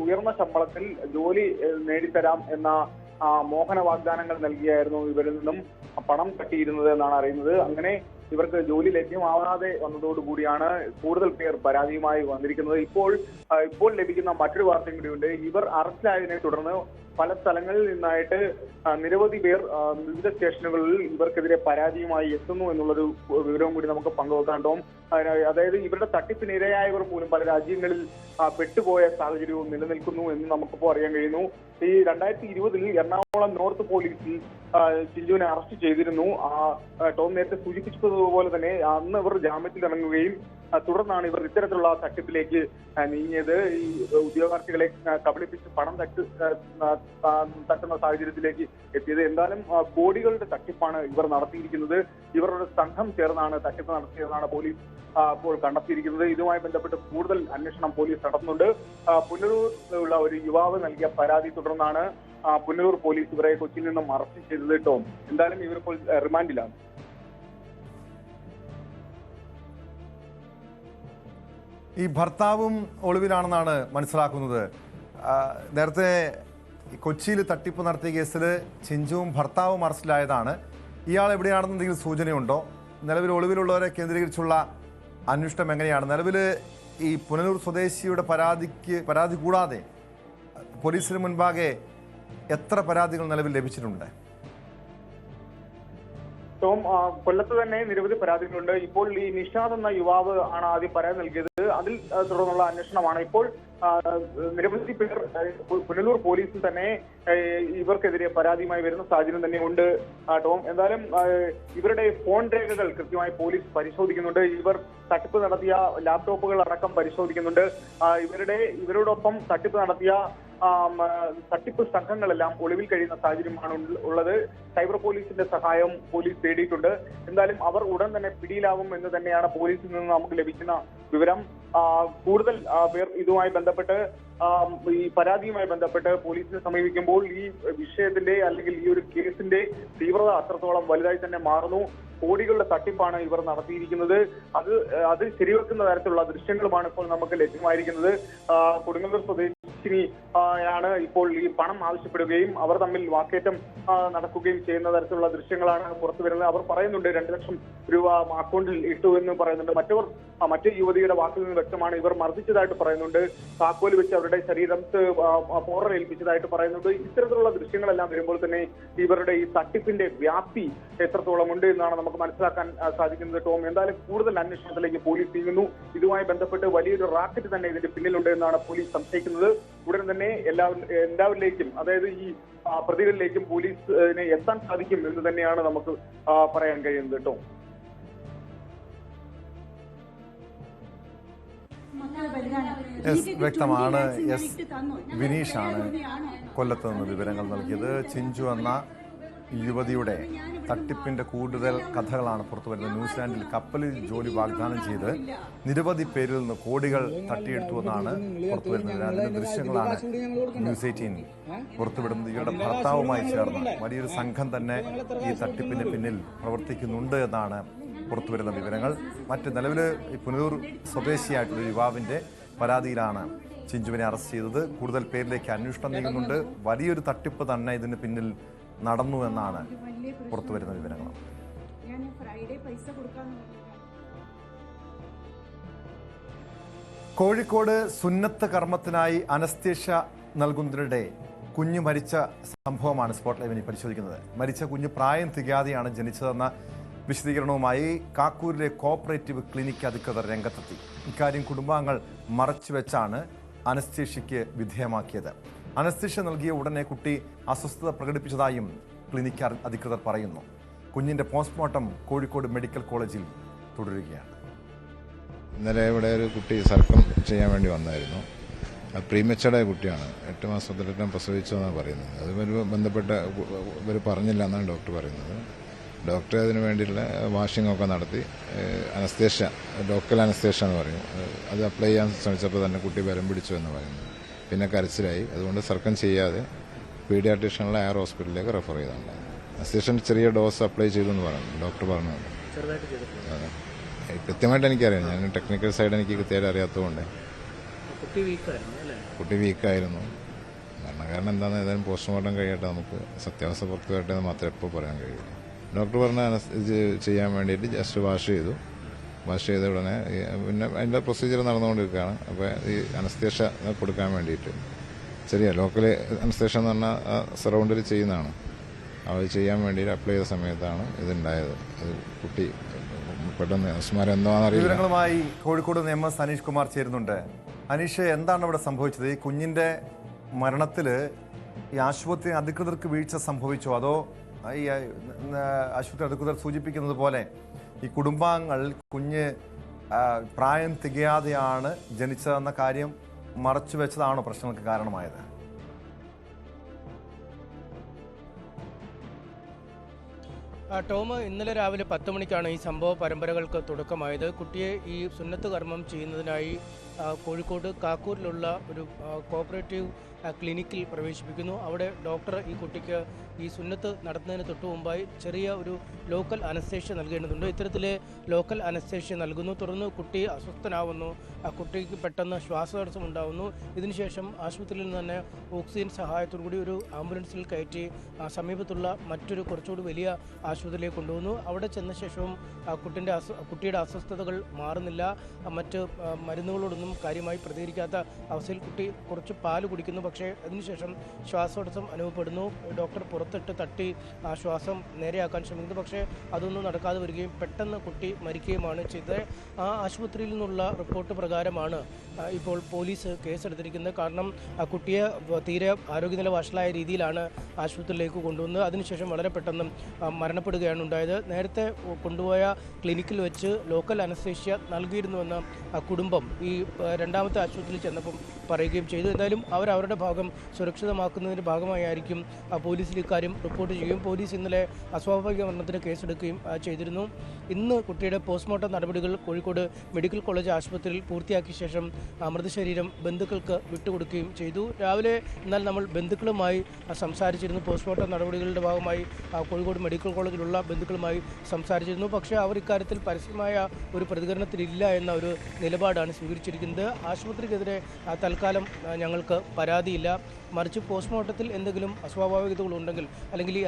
ഉയർന്ന ശമ്പളത്തിൽ ജോലി നേടിത്തരാം എന്ന മോഹന വാഗ്ദാനങ്ങൾ നൽകിയായിരുന്നു ഇവരിൽ നിന്നും പണം തട്ടിയിരുന്നത് എന്നാണ് അറിയുന്നത്. അങ്ങനെ ഇവർക്ക് ജോലി ലഭ്യമാവാതെ വന്നതോടുകൂടിയാണ് കൂടുതൽ പേർ പരാതിയുമായി വന്നിരിക്കുന്നത്. ഇപ്പോൾ ലഭിക്കുന്ന മറ്റൊരു വാർത്തയും കൂടിയുണ്ട്. ഇവർ അറസ്റ്റിലായതിനെ തുടർന്ന് പല സ്ഥലങ്ങളിൽ നിന്നായിട്ട് നിരവധി പേർ വിവിധ സ്റ്റേഷനുകളിൽ ഇവർക്കെതിരെ പരാതിയുമായി എത്തുന്നു എന്നുള്ളൊരു വിവരവും കൂടി നമുക്ക് പങ്കുവെക്കാണ്ടോ. അതായത് ഇവരുടെ തട്ടിപ്പിനിരയായവർ പോലും പല രാജ്യങ്ങളിൽ പെട്ടുപോയ സാഹചര്യവും നിലനിൽക്കുന്നു എന്ന് നമുക്കിപ്പോൾ അറിയാൻ കഴിയുന്നു. ഈ 2020 എറണാകുളം നോർത്ത് പോലീസിൽ ചിഞ്ചുവിനെ അറസ്റ്റ് ചെയ്തിരുന്നു. ടോം നേരത്തെ സൂചിപ്പിച്ചതുപോലെ തന്നെ അന്ന് ഇവർ ജാമ്യത്തിൽ ഇറങ്ങുകയും തുടർന്നാണ് ഇവർ ഇത്തരത്തിലുള്ള തട്ടിപ്പിലേക്ക് നീങ്ങിയത്. ഈ ഉദ്യോഗാർത്ഥികളെ കബളിപ്പിച്ച് പണം തട്ടുന്ന സാഹചര്യത്തിലേക്ക് എത്തിയത്. എന്തായാലും കോടികളുടെ തട്ടിപ്പാണ് ഇവർ നടത്തിയിരിക്കുന്നത്. ഇവരുടെ സംഘം ചേർന്നാണ് തട്ടിപ്പ് നടത്തിയതെന്നാണ് പോലീസ് ഇപ്പോൾ കണ്ടെത്തിയിരിക്കുന്നത്. ഇതുമായി ബന്ധപ്പെട്ട് കൂടുതൽ അന്വേഷണം പോലീസ് നടത്തുന്നുണ്ട്. പുനലൂരിലുള്ള ഒരു യുവാവ് നൽകിയ പരാതി തുടർന്നാണ് പുനലൂർ പോലീസ് ഇവരെ കൊച്ചിയിൽ നിന്നും അറസ്റ്റ് ചെയ്തത് കേട്ടോ. എന്തായാലും ഇവരിപ്പോൾ റിമാൻഡിലാണ്. ഈ ഭർത്താവും ഒളിവിലാണെന്നാണ് മനസ്സിലാക്കുന്നത്. നേരത്തെ കൊച്ചിയിൽ തട്ടിപ്പ് നടത്തിയ കേസിൽ ചിഞ്ചുവും ഭർത്താവും അറസ്റ്റിലായതാണ്. ഇയാൾ എവിടെയാണെന്ന് എന്തെങ്കിലും സൂചനയുണ്ടോ? നിലവിൽ ഒളിവിലുള്ളവരെ കേന്ദ്രീകരിച്ചുള്ള അന്വേഷണം എങ്ങനെയാണ്? നിലവിൽ ഈ പുനലൂർ സ്വദേശിയുടെ പരാതി കൂടാതെ പോലീസിന് മുൻപാകെ എത്ര പരാതികൾ നിലവിൽ ലഭിച്ചിട്ടുണ്ട്? ടോം, കൊല്ലത്ത് തന്നെ നിരവധി പരാതികളുണ്ട്. ഇപ്പോൾ ഈ നിഷാദ് എന്ന യുവാവ് ആണ് ആദ്യം പരാതി നൽകിയത്. അതിൽ തുടർന്നുള്ള അന്വേഷണമാണ് ഇപ്പോൾ. നിരവധി പേർ പുനലൂർ പോലീസിൽ തന്നെ ഇവർക്കെതിരെ പരാതിയുമായി വരുന്ന സാഹചര്യം തന്നെ ഉണ്ട് ടോം. എന്തായാലും ഇവരുടെ ഫോൺ രേഖകൾ കൃത്യമായി പോലീസ് പരിശോധിക്കുന്നുണ്ട്. ഇവർ തട്ടിപ്പ് നടത്തിയ ലാപ്ടോപ്പുകൾ അടക്കം പരിശോധിക്കുന്നുണ്ട്. ഇവരോടൊപ്പം തട്ടിപ്പ് നടത്തിയ തട്ടിപ്പ് സംഘങ്ങളെല്ലാം ഒളിവിൽ കഴിയുന്ന സാഹചര്യമാണ് ഉള്ളത്. സൈബർ പോലീസിന്റെ സഹായം പോലീസ് തേടിയിട്ടുണ്ട്. എന്തായാലും അവർ ഉടൻ തന്നെ പിടിയിലാവും എന്ന് തന്നെയാണ് പോലീസിൽ നിന്ന് നമുക്ക് ലഭിക്കുന്ന വിവരം. കൂടുതൽ പേർ ഇതുമായി ബന്ധപ്പെട്ട് ഈ പരാതിയുമായി ബന്ധപ്പെട്ട് പോലീസിനെ സമീപിക്കുമ്പോൾ ഈ വിഷയത്തിന്റെ അല്ലെങ്കിൽ ഈ ഒരു കേസിന്റെ തീവ്രത അത്രത്തോളം വലുതായി തന്നെ മാറുന്നു. കോടികളുടെ തട്ടിപ്പാണ് ഇവർ നടത്തിയിരിക്കുന്നത്. അത് ശരിവെക്കുന്ന തരത്തിലുള്ള ദൃശ്യങ്ങളുമാണ് ഇപ്പോൾ നമുക്ക് ലഭ്യമായിരിക്കുന്നത്. കൊടുങ്ങല്ലൂർ സ്വദേശിനി ആണ് ഇപ്പോൾ ഈ പണം ആവശ്യപ്പെടുകയും അവർ തമ്മിൽ വാക്കേറ്റം നടക്കുകയും ചെയ്യുന്ന തരത്തിലുള്ള ദൃശ്യങ്ങളാണ് പുറത്തു വരുന്നത്. അവർ പറയുന്നുണ്ട് 2 ലക്ഷം രൂപ അക്കൗണ്ടിൽ ഇട്ടു എന്ന് പറയുന്നുണ്ട്. മറ്റു യുവതിയുടെ വാക്കിൽ നിന്ന് വ്യക്തമാണ് ഇവർ മർദ്ദിച്ചതായിട്ട് പറയുന്നുണ്ട്. താക്കോല് വെച്ച് അവരുടെ ശരീരത്ത് പോറലേൽപ്പിച്ചതായിട്ട് പറയുന്നുണ്ട്. ഇത്തരത്തിലുള്ള ദൃശ്യങ്ങളെല്ലാം വരുമ്പോൾ തന്നെ ഇവരുടെ ഈ തട്ടിപ്പിന്റെ വ്യാപ്തി എത്രത്തോളം ഉണ്ട് എന്നാണ് നമുക്ക് മനസ്സിലാക്കാൻ സാധിക്കുന്നത് ടോം. എന്തായാലും കൂടുതൽ അന്വേഷണത്തിലേക്ക് പോലീസ് നീങ്ങുന്നു. ഇതുമായി ബന്ധപ്പെട്ട് വലിയൊരു റാക്കറ്റ് തന്നെ ഇതിന്റെ പിന്നിലുണ്ട് എന്നാണ് പോലീസ് സംശയിക്കുന്നത്. ഉടൻ തന്നെ എല്ലാവരിലേക്കും, അതായത് ഈ പ്രതികളിലേക്കും പോലീസിനെ എത്താൻ സാധിക്കും എന്ന് തന്നെയാണ് നമുക്ക് പറയാൻ കഴിയുന്നത് കേട്ടോ. വ്യക്തമാണ്. വിനീഷാണ് കൊല്ലത്ത് നിന്ന് വിവരങ്ങൾ നൽകിയത്. ചിഞ്ചു എന്ന യുവതിയുടെ തട്ടിപ്പിന്റെ കൂടുതൽ കഥകളാണ് പുറത്തു വരുന്നത്. ന്യൂസിലാൻഡിൽ കപ്പലിൽ ജോലി വാഗ്ദാനം ചെയ്ത് നിരവധി പേരിൽ നിന്ന് കോടികൾ തട്ടിയെടുത്തുവെന്നാണ് പുറത്തുവരുന്നത്. അതിന്റെ ദൃശ്യങ്ങളാണ് ന്യൂസ് 18 പുറത്തുവിടുന്നത്. ഇവരുടെ ഭർത്താവുമായി ചേർന്ന് വലിയൊരു സംഘം തന്നെ ഈ തട്ടിപ്പിന് പിന്നിൽ പ്രവർത്തിക്കുന്നുണ്ട് എന്നാണ് പുറത്തുവരുന്ന വിവരങ്ങൾ. മറ്റ് നിലവിൽ പുനലൂർ സ്വദേശിയായിട്ടുള്ള യുവാവിന്റെ പരാതിയിലാണ് ചിഞ്ചുവിനെ അറസ്റ്റ് ചെയ്തത്. കൂടുതൽ പേരിലേക്ക് അന്വേഷണം നീങ്ങുന്നുണ്ട്. വലിയൊരു തട്ടിപ്പ് തന്നെ ഇതിന് പിന്നിൽ നടന്നു എന്നാണ് പുറത്തുവരുന്ന വിവരങ്ങൾ. കോഴിക്കോട് സുന്നത്ത് കർമ്മത്തിനായി അനസ്തേഷ്യ നൽകുന്നതിനിടെ കുഞ്ഞ് മരിച്ച സംഭവമാണ് സ്പോട്ട് ലൈവിനെ പരിശോധിക്കുന്നത്. മരിച്ച കുഞ്ഞ് പ്രായം തികയാതെയാണ് ജനിച്ചതെന്ന വിശദീകരണവുമായി കാക്കൂരിലെ കോഓപ്പറേറ്റീവ് ക്ലിനിക്ക് അധികൃതർ രംഗത്തെത്തി. ഇക്കാര്യം കുടുംബാംഗങ്ങൾ മറച്ചുവെച്ചാണ് അനസ്തേഷ്യയ്ക്ക് വിധേയമാക്കിയത്. അനസ്തേഷ്യ നൽകിയ ഉടനെ കുട്ടി അസ്വസ്ഥത പ്രകടിപ്പിച്ചതായും ക്ലിനിക്ക് അധികൃതർ പറയുന്നു. കുഞ്ഞിന്റെ പോസ്റ്റ്മോർട്ടം കോഴിക്കോട് മെഡിക്കൽ കോളേജിൽ തുടരുകയാണ്. ഇന്നലെ ഇവിടെ ഒരു കുട്ടി സർക്കം ചെയ്യാൻ വേണ്ടി വന്നായിരുന്നു. പ്രീമച്ചർഡായ കുട്ടിയാണ്. 8 മാസത്തിലേറ്റം പ്രസവിച്ചതെന്നാണ് പറയുന്നത്. അതുമായി ബന്ധപ്പെട്ട ഇവർ പറഞ്ഞില്ല എന്നാണ് ഡോക്ടർ പറയുന്നത്. ഡോക്ടർ അതിന് വേണ്ടിയുള്ള വാഷിംഗ് ഒക്കെ നടത്തി അനസ്തേഷ്യ, ലോക്കൽ അനസ്തേഷ്യ എന്ന് പറയും, അത് അപ്ലൈ ചെയ്യാൻ ശ്രമിച്ചപ്പോൾ തന്നെ കുട്ടി ബലം പിടിച്ചു എന്ന് പറയുന്നത്. പിന്നെ കരച്ചിലായി. അതുകൊണ്ട് സർക്കം ചെയ്യാതെ പീഡിയാട്രീഷ്യനിലെ എയർ ഹോസ്പിറ്റലിലേക്ക് റെഫർ ചെയ്തിട്ടുണ്ട്. അനസ്തേഷ്യൻ്റെ ചെറിയ ഡോസ് അപ്ലൈ ചെയ്തു എന്ന് പറഞ്ഞു ഡോക്ടർ പറഞ്ഞത്. അതെ, കൃത്യമായിട്ട് എനിക്കറിയാം. ഞാൻ ടെക്നിക്കൽ സൈഡ് എനിക്ക് കൃത്യമായിട്ട് അറിയാത്തതുകൊണ്ട്. കുട്ടി വീക്കായിരുന്നു. കാരണം എന്താണെന്ന് ഏതായാലും പോസ്റ്റ്മോർട്ടം കഴിയട്ടെ, നമുക്ക് സത്യാവസ്ഥ പുറത്തു വരട്ടെ എന്ന് മാത്രമേ ഇപ്പോൾ പറയാൻ കഴിയുള്ളൂ. ഡോക്ടർ പറഞ്ഞ ചെയ്യാൻ വേണ്ടിയിട്ട് ജസ്റ്റ് വാഷ് ചെയ്ത ഉടനെ പിന്നെ അതിൻ്റെ പ്രൊസീജിയർ നടന്നുകൊണ്ടിരിക്കുകയാണ്. അപ്പോൾ ഈ അനസ്തേഷ്യ കൊടുക്കാൻ വേണ്ടിയിട്ട് ചെറിയ ലോക്കൽ അനസ്തേഷ്യ എന്ന് പറഞ്ഞാൽ സറൗണ്ടിൽ ചെയ്യുന്നതാണ്. അവർ ചെയ്യാൻ വേണ്ടിയിട്ട് അപ്ലൈ ചെയ്ത സമയത്താണ് ഇതുണ്ടായത്. അത് കുട്ടി പെട്ടെന്ന് സ്മാരം എന്താണെന്ന് അറിയില്ല. വിവരങ്ങളുമായി കോഴിക്കോട് MS അനീഷ് കുമാർ ചേരുന്നുണ്ട്. അനീഷ്, എന്താണ് ഇവിടെ സംഭവിച്ചത്? ഈ കുഞ്ഞിന്റെ മരണത്തിൽ ഈ ആശുപത്രി അധികൃതർക്ക് വീഴ്ച സംഭവിച്ചോ, അതോ ഈ ആശുപത്രി അധികൃതർ സൂചിപ്പിക്കുന്നത് പോലെ ഈ കുടുംബാംഗങ്ങൾ കുഞ്ഞ് പ്രായം തികയാതെയാണ് ജനിച്ചതെന്ന കാര്യം മറച്ചു വെച്ചതാണോ പ്രശ്നങ്ങൾക്ക് കാരണമായത്? ടോം, ഇന്നലെ രാവിലെ 10 മണിക്കാണ് ഈ സംഭവ പരമ്പരകൾക്ക് തുടക്കമായത്. കുട്ടിയെ ഈ സുന്നത്ത് കർമ്മം ചെയ്യുന്നതിനായി കോഴിക്കോട് കാക്കൂരിലുള്ള ഒരു കോഓപ്പറേറ്റീവ് ക്ലിനിക്കിൽ പ്രവേശിപ്പിക്കുന്നു. അവിടെ ഡോക്ടർ ഈ കുട്ടിക്ക് ഈ സുന്നത്ത് നടത്തുന്നതിന് തൊട്ടു മുമ്പായി ചെറിയ ഒരു ലോക്കൽ അനസ്തേഷ്യ നൽകേണ്ടതുണ്ട്. ഇത്തരത്തിലെ ലോക്കൽ അനസ്തേഷ്യ നൽകുന്നു. തുടർന്ന് കുട്ടി അസ്വസ്ഥനാവുന്നു. ആ കുട്ടിക്ക് പെട്ടെന്ന് ശ്വാസതടസ്സം ഉണ്ടാവുന്നു. ഇതിനുശേഷം ആശുപത്രിയിൽ നിന്ന് തന്നെ ഓക്സിജൻ സഹായത്തോടു കൂടി ഒരു ആംബുലൻസിൽ കയറ്റി സമീപത്തുള്ള മറ്റൊരു കുറച്ചുകൂടി വലിയ ആശുപത്രിയിലേക്ക് കൊണ്ടുവന്നു. അവിടെ ചെന്ന ശേഷവും കുട്ടിയുടെ അസ്വസ്ഥതകൾ മാറുന്നില്ല. മറ്റ് മരുന്നുകളോടൊന്നും ഒന്നും കാര്യമായി പ്രതികരിക്കാത്ത അവസ്ഥയിൽ കുട്ടി കുറച്ച് പാല് കുടിക്കുന്നു. പക്ഷേ അതിനുശേഷം ശ്വാസതടസ്സം അനുഭവപ്പെടുന്നു. ഡോക്ടർ പുറത്തിട്ട് തട്ടി ആ ശ്വാസം നേരെയാക്കാൻ ശ്രമിക്കുന്നു. പക്ഷേ അതൊന്നും നടക്കാതെ വരികയും പെട്ടെന്ന് കുട്ടി മരിക്കുകയുമാണ് ചെയ്തത്. ആ ആശുപത്രിയിൽ നിന്നുള്ള റിപ്പോർട്ട് പ്രകാരമാണ് ഇപ്പോൾ പോലീസ് കേസെടുത്തിരിക്കുന്നത്. കാരണം ആ കുട്ടിയെ തീരെ ആരോഗ്യനില വഷളായ രീതിയിലാണ് ആശുപത്രിയിലേക്ക് കൊണ്ടുവന്നത്. അതിനുശേഷം വളരെ പെട്ടെന്ന് മരണപ്പെടുകയാണ് ഉണ്ടായത്. നേരത്തെ കൊണ്ടുപോയ ക്ലിനിക്കിൽ വെച്ച് ലോക്കൽ അനസ്തേഷ്യ നൽകിയിരുന്നുവെന്ന് കുടുംബം ഈ രണ്ടാമത്തെ ആശുപത്രിയിൽ ചെന്നപ്പം പറയുകയും ചെയ്തു. എന്തായാലും അവരുടെ ഭാഗം സുരക്ഷിതമാക്കുന്നതിൻ്റെ ഭാഗമായിരിക്കും പോലീസിൽ ഇക്കാര്യം റിപ്പോർട്ട് ചെയ്യും. പോലീസ് ഇന്നലെ അസ്വാഭാവിക മരണത്തിന് കേസെടുക്കുകയും ചെയ്തിരുന്നു. ഇന്ന് കുട്ടിയുടെ പോസ്റ്റ്മോർട്ടം നടപടികൾ കോഴിക്കോട് മെഡിക്കൽ കോളേജ് ആശുപത്രിയിൽ പൂർത്തിയാക്കിയ ശേഷം മൃതശരീരം ബന്ധുക്കൾക്ക് വിട്ടുകൊടുക്കുകയും ചെയ്തു. രാവിലെ എന്നാൽ നമ്മൾ ബന്ധുക്കളുമായി സംസാരിച്ചിരുന്നു. പോസ്റ്റ്മോർട്ടം നടപടികളുടെ ഭാഗമായി കോഴിക്കോട് മെഡിക്കൽ കോളേജിലുള്ള ബന്ധുക്കളുമായി സംസാരിച്ചിരുന്നു. പക്ഷേ അവർ ഇക്കാര്യത്തിൽ പരസ്യമായ ഒരു പ്രതികരണത്തിലില്ല എന്ന ഒരു നിലപാടാണ് സ്വീകരിച്ചിരിക്കുന്നത്. ആശുപത്രിക്കെതിരെ തൽക്കാലം ഞങ്ങൾക്ക് പരാതിയില്ല, മറിച്ച് പോസ്റ്റ്മോർട്ടത്തിൽ എന്തെങ്കിലും അസ്വാഭാവികതകളുണ്ടെങ്കിൽ അല്ലെങ്കിൽ ഈ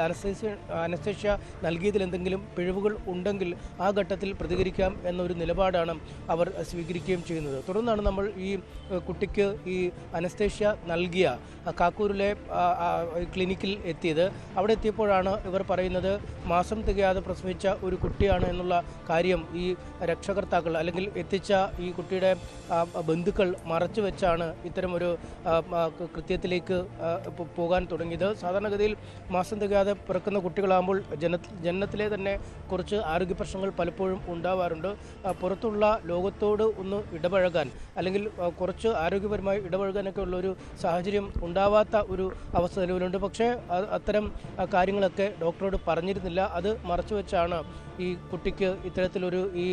അനസ്തേഷ്യ നൽകിയതിൽ എന്തെങ്കിലും പിഴവുകൾ ഉണ്ടെങ്കിൽ ആ ഘട്ടത്തിൽ പ്രതികരിക്കാം എന്നൊരു നിലപാടാണ് അവർ സ്വീകരിക്കുകയും ചെയ്യുന്നത്. തുടർന്നാണ് നമ്മൾ ഈ കുട്ടിക്ക് ഈ അനസ്തേഷ്യ നൽകിയ കാക്കൂരിലെ ക്ലിനിക്കിൽ എത്തിയത്. അവിടെ എത്തിയപ്പോഴാണ് ഇവർ പറയുന്നത് മാസം തികയാതെ പ്രസവിച്ച ഒരു കുട്ടിയാണ് എന്നുള്ള കാര്യം ഈ രക്ഷകർത്താക്കൾ അല്ലെങ്കിൽ എത്തിച്ച ഈ കുട്ടിയുടെ ബന്ധുക്കൾ മറച്ചു വെച്ചാണ് ഇത്തരമൊരു കൃത്യത്തിലേക്ക് പോകാൻ തുടങ്ങിയത്. സാധാരണഗതിയിൽ മാസം തികയാതെ പിറക്കുന്ന കുട്ടികളാകുമ്പോൾ ജനനത്തിലെ തന്നെ കുറച്ച് ആരോഗ്യ പ്രശ്നങ്ങൾ പലപ്പോഴും ഉണ്ടാവാറുണ്ട്. പുറത്തുള്ള ലോകത്തോട് ഒന്ന് ഇടപഴകാൻ അല്ലെങ്കിൽ കുറച്ച് ആരോഗ്യപരമായി ഇടപഴകാനൊക്കെ ഉള്ളൊരു സാഹചര്യം ഉണ്ടാവാത്ത ഒരു അവസ്ഥ നിലവിലുണ്ട്. പക്ഷേ അത്തരം കാര്യങ്ങളൊക്കെ ഡോക്ടറോട് പറഞ്ഞിരുന്നില്ല. അത് മറച്ചുവെച്ചാണ് ഈ കുട്ടിക്ക് ഇത്തരത്തിലൊരു ഈ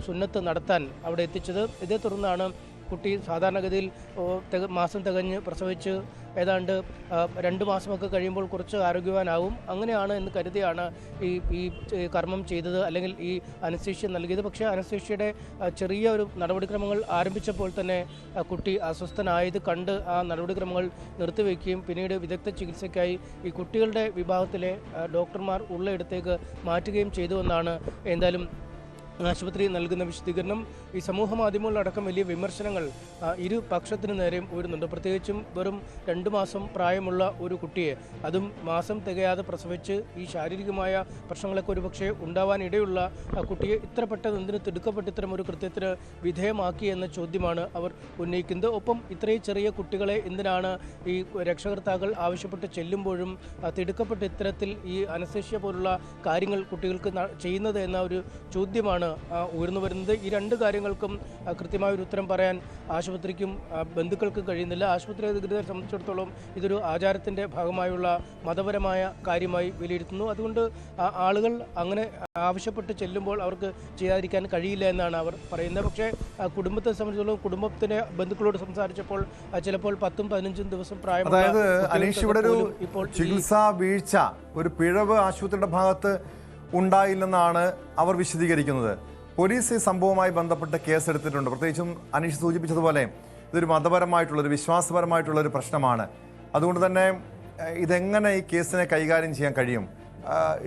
സുന്നത്ത് നടത്താൻ അവിടെ എത്തിച്ചത്. ഇതേ തുടർന്നാണ് കുട്ടി സാധാരണഗതിയിൽ മാസം തികഞ്ഞ് പ്രസവിച്ച് ഏതാണ്ട് 2 മാസമൊക്കെ കഴിയുമ്പോൾ കുറച്ച് ആരോഗ്യവാനാവും. അങ്ങനെയാണ് എന്ന് കരുതിയാണ് ഈ കർമ്മം ചെയ്തത് അല്ലെങ്കിൽ ഈ അനസ്തേഷ്യ നൽകിയത്. പക്ഷേ അനസ്തേഷ്യയുടെ ചെറിയ ഒരു നടപടിക്രമങ്ങൾ ആരംഭിച്ചപ്പോൾ തന്നെ കുട്ടി അസ്വസ്ഥനായത് കണ്ട് ആ നടപടിക്രമങ്ങൾ നിർത്തിവെക്കുകയും പിന്നീട് വിദഗ്ധ ചികിത്സയ്ക്കായി ഈ കുട്ടികളുടെ വിഭാഗത്തിലെ ഡോക്ടർമാർ ഉള്ളയിടത്തേക്ക് മാറ്റുകയും ചെയ്തുവെന്നാണ് എന്തായാലും ആശുപത്രി നൽകുന്ന വിശദീകരണം. ഈ സമൂഹ മാധ്യമങ്ങളിലടക്കം വലിയ വിമർശനങ്ങൾ ഇരു പക്ഷത്തിനു നേരെയും ഉയരുന്നുണ്ട്. പ്രത്യേകിച്ചും വെറും 2 മാസം പ്രായമുള്ള ഒരു കുട്ടിയെ, അതും മാസം തികയാതെ പ്രസവിച്ച് ഈ ശാരീരികമായ പ്രശ്നങ്ങളൊക്കെ ഒരുപക്ഷെ ഉണ്ടാവാനിടയുള്ള കുട്ടിയെ ഇത്ര പെട്ടെന്ന് എന്തിന് തിടുക്കപ്പെട്ട് ഇത്തരം ഒരു കൃത്യത്തിന് വിധേയമാക്കി എന്ന ചോദ്യമാണ് അവർ ഉന്നയിക്കുന്നത്. ഒപ്പം ഇത്രയും ചെറിയ കുട്ടികളെ എന്തിനാണ് ഈ രക്ഷകർത്താക്കൾ ആവശ്യപ്പെട്ട് ചെല്ലുമ്പോഴും തിടുക്കപ്പെട്ട് ഇത്തരത്തിൽ ഈ അനസ്തേഷ്യ പോലുള്ള കാര്യങ്ങൾ കുട്ടികൾക്ക് ചെയ്യുന്നത് എന്ന ഒരു ചോദ്യമാണ് ഉയർന്നു വരുന്നത്. ഈ 2 കാര്യങ്ങൾക്കും കൃത്യമായ ഒരു ഉത്തരം പറയാൻ ആശുപത്രിക്കും ബന്ധുക്കൾക്കും കഴിയുന്നില്ല. ആശുപത്രി അധികൃതരെ സംബന്ധിച്ചിടത്തോളം ഇതൊരു ആചാരത്തിൻ്റെ ഭാഗമായുള്ള മതപരമായ കാര്യമായി വിലയിരുത്തുന്നു. അതുകൊണ്ട് ആളുകൾ അങ്ങനെ ആവശ്യപ്പെട്ട് ചെല്ലുമ്പോൾ അവർക്ക് ചെയ്യാതിരിക്കാൻ കഴിയില്ല എന്നാണ് അവർ പറയുന്നത്. പക്ഷേ കുടുംബത്തെ സംബന്ധിച്ചിടത്തോളം കുടുംബത്തിൻ്റെ ബന്ധുക്കളോട് സംസാരിച്ചപ്പോൾ ചിലപ്പോൾ 10-15 ദിവസം പ്രായമുള്ള അതായത് അനീഷ് ഇവിടെ ഒരു ചികിത്സാ വീഴ്ച, ഒരു പിഴവ് ആശുപത്രിയുടെ ഭാഗത്ത് ഉണ്ടായില്ലെന്നാണ് അവർ വിശദീകരിക്കുന്നത്. പോലീസ് ഈ സംഭവവുമായി ബന്ധപ്പെട്ട് കേസെടുത്തിട്ടുണ്ട്. പ്രത്യേകിച്ചും അനീഷ് സൂചിപ്പിച്ചതുപോലെ ഇതൊരു മതപരമായിട്ടുള്ളൊരു വിശ്വാസപരമായിട്ടുള്ളൊരു പ്രശ്നമാണ്. അതുകൊണ്ട് തന്നെ ഇതെങ്ങനെ ഈ കേസിനെ കൈകാര്യം ചെയ്യാൻ കഴിയും?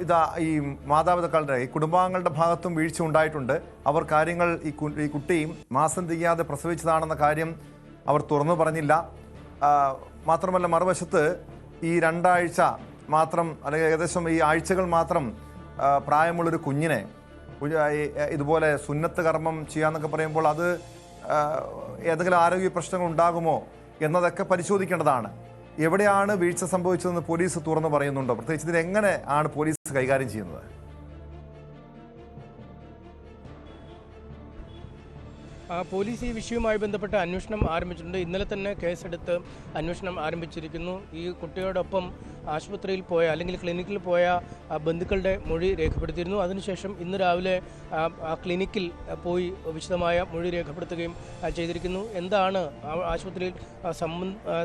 ഇതാ ഈ മാതാപിതാക്കളുടെ ഈ കുടുംബാംഗങ്ങളുടെ ഭാഗത്തും വീഴ്ച ഉണ്ടായിട്ടുണ്ട്. അവർ കാര്യങ്ങൾ ഈ കുട്ടി മാസം തികയാതെ പ്രസവിച്ചതാണെന്ന കാര്യം അവർ തുറന്നു പറഞ്ഞില്ല. മാത്രമല്ല മറുവശത്ത് ഈ 2 ആഴ്ച മാത്രം അല്ലെങ്കിൽ ഏകദേശം ഈ ആഴ്ചകൾ മാത്രം പ്രായമുള്ളൊരു കുഞ്ഞിനെ ഇതുപോലെ സുന്നത്ത് കർമ്മം ചെയ്യാന്നൊക്കെ പറയുമ്പോൾ അത് ഏതെങ്കിലും ആരോഗ്യ പ്രശ്നങ്ങൾ ഉണ്ടാകുമോ എന്നതൊക്കെ പരിശോധിക്കേണ്ടതാണ്. എവിടെയാണ് വീഴ്ച സംഭവിച്ചതെന്ന് പോലീസ് തുറന്നു പറയുന്നുണ്ടോ? പ്രത്യേകിച്ച് ഇതിനെങ്ങനെ ആണ് പോലീസ് കൈകാര്യം ചെയ്യുന്നത്? പോലീസ് ഈ വിഷയവുമായി ബന്ധപ്പെട്ട് അന്വേഷണം ആരംഭിച്ചിട്ടുണ്ട്. ഇന്നലെ തന്നെ കേസെടുത്ത് അന്വേഷണം ആരംഭിച്ചിരിക്കുന്നു. ഈ കുട്ടിയോടൊപ്പം ആശുപത്രിയിൽ പോയ അല്ലെങ്കിൽ ക്ലിനിക്കിൽ പോയ ബന്ധുക്കളുടെ മൊഴി രേഖപ്പെടുത്തിയിരുന്നു. അതിനുശേഷം ഇന്ന് രാവിലെ ആ ക്ലിനിക്കിൽ പോയി വിശദമായ മൊഴി രേഖപ്പെടുത്തുകയും ചെയ്തിരിക്കുന്നു. എന്താണ് ആശുപത്രിയിൽ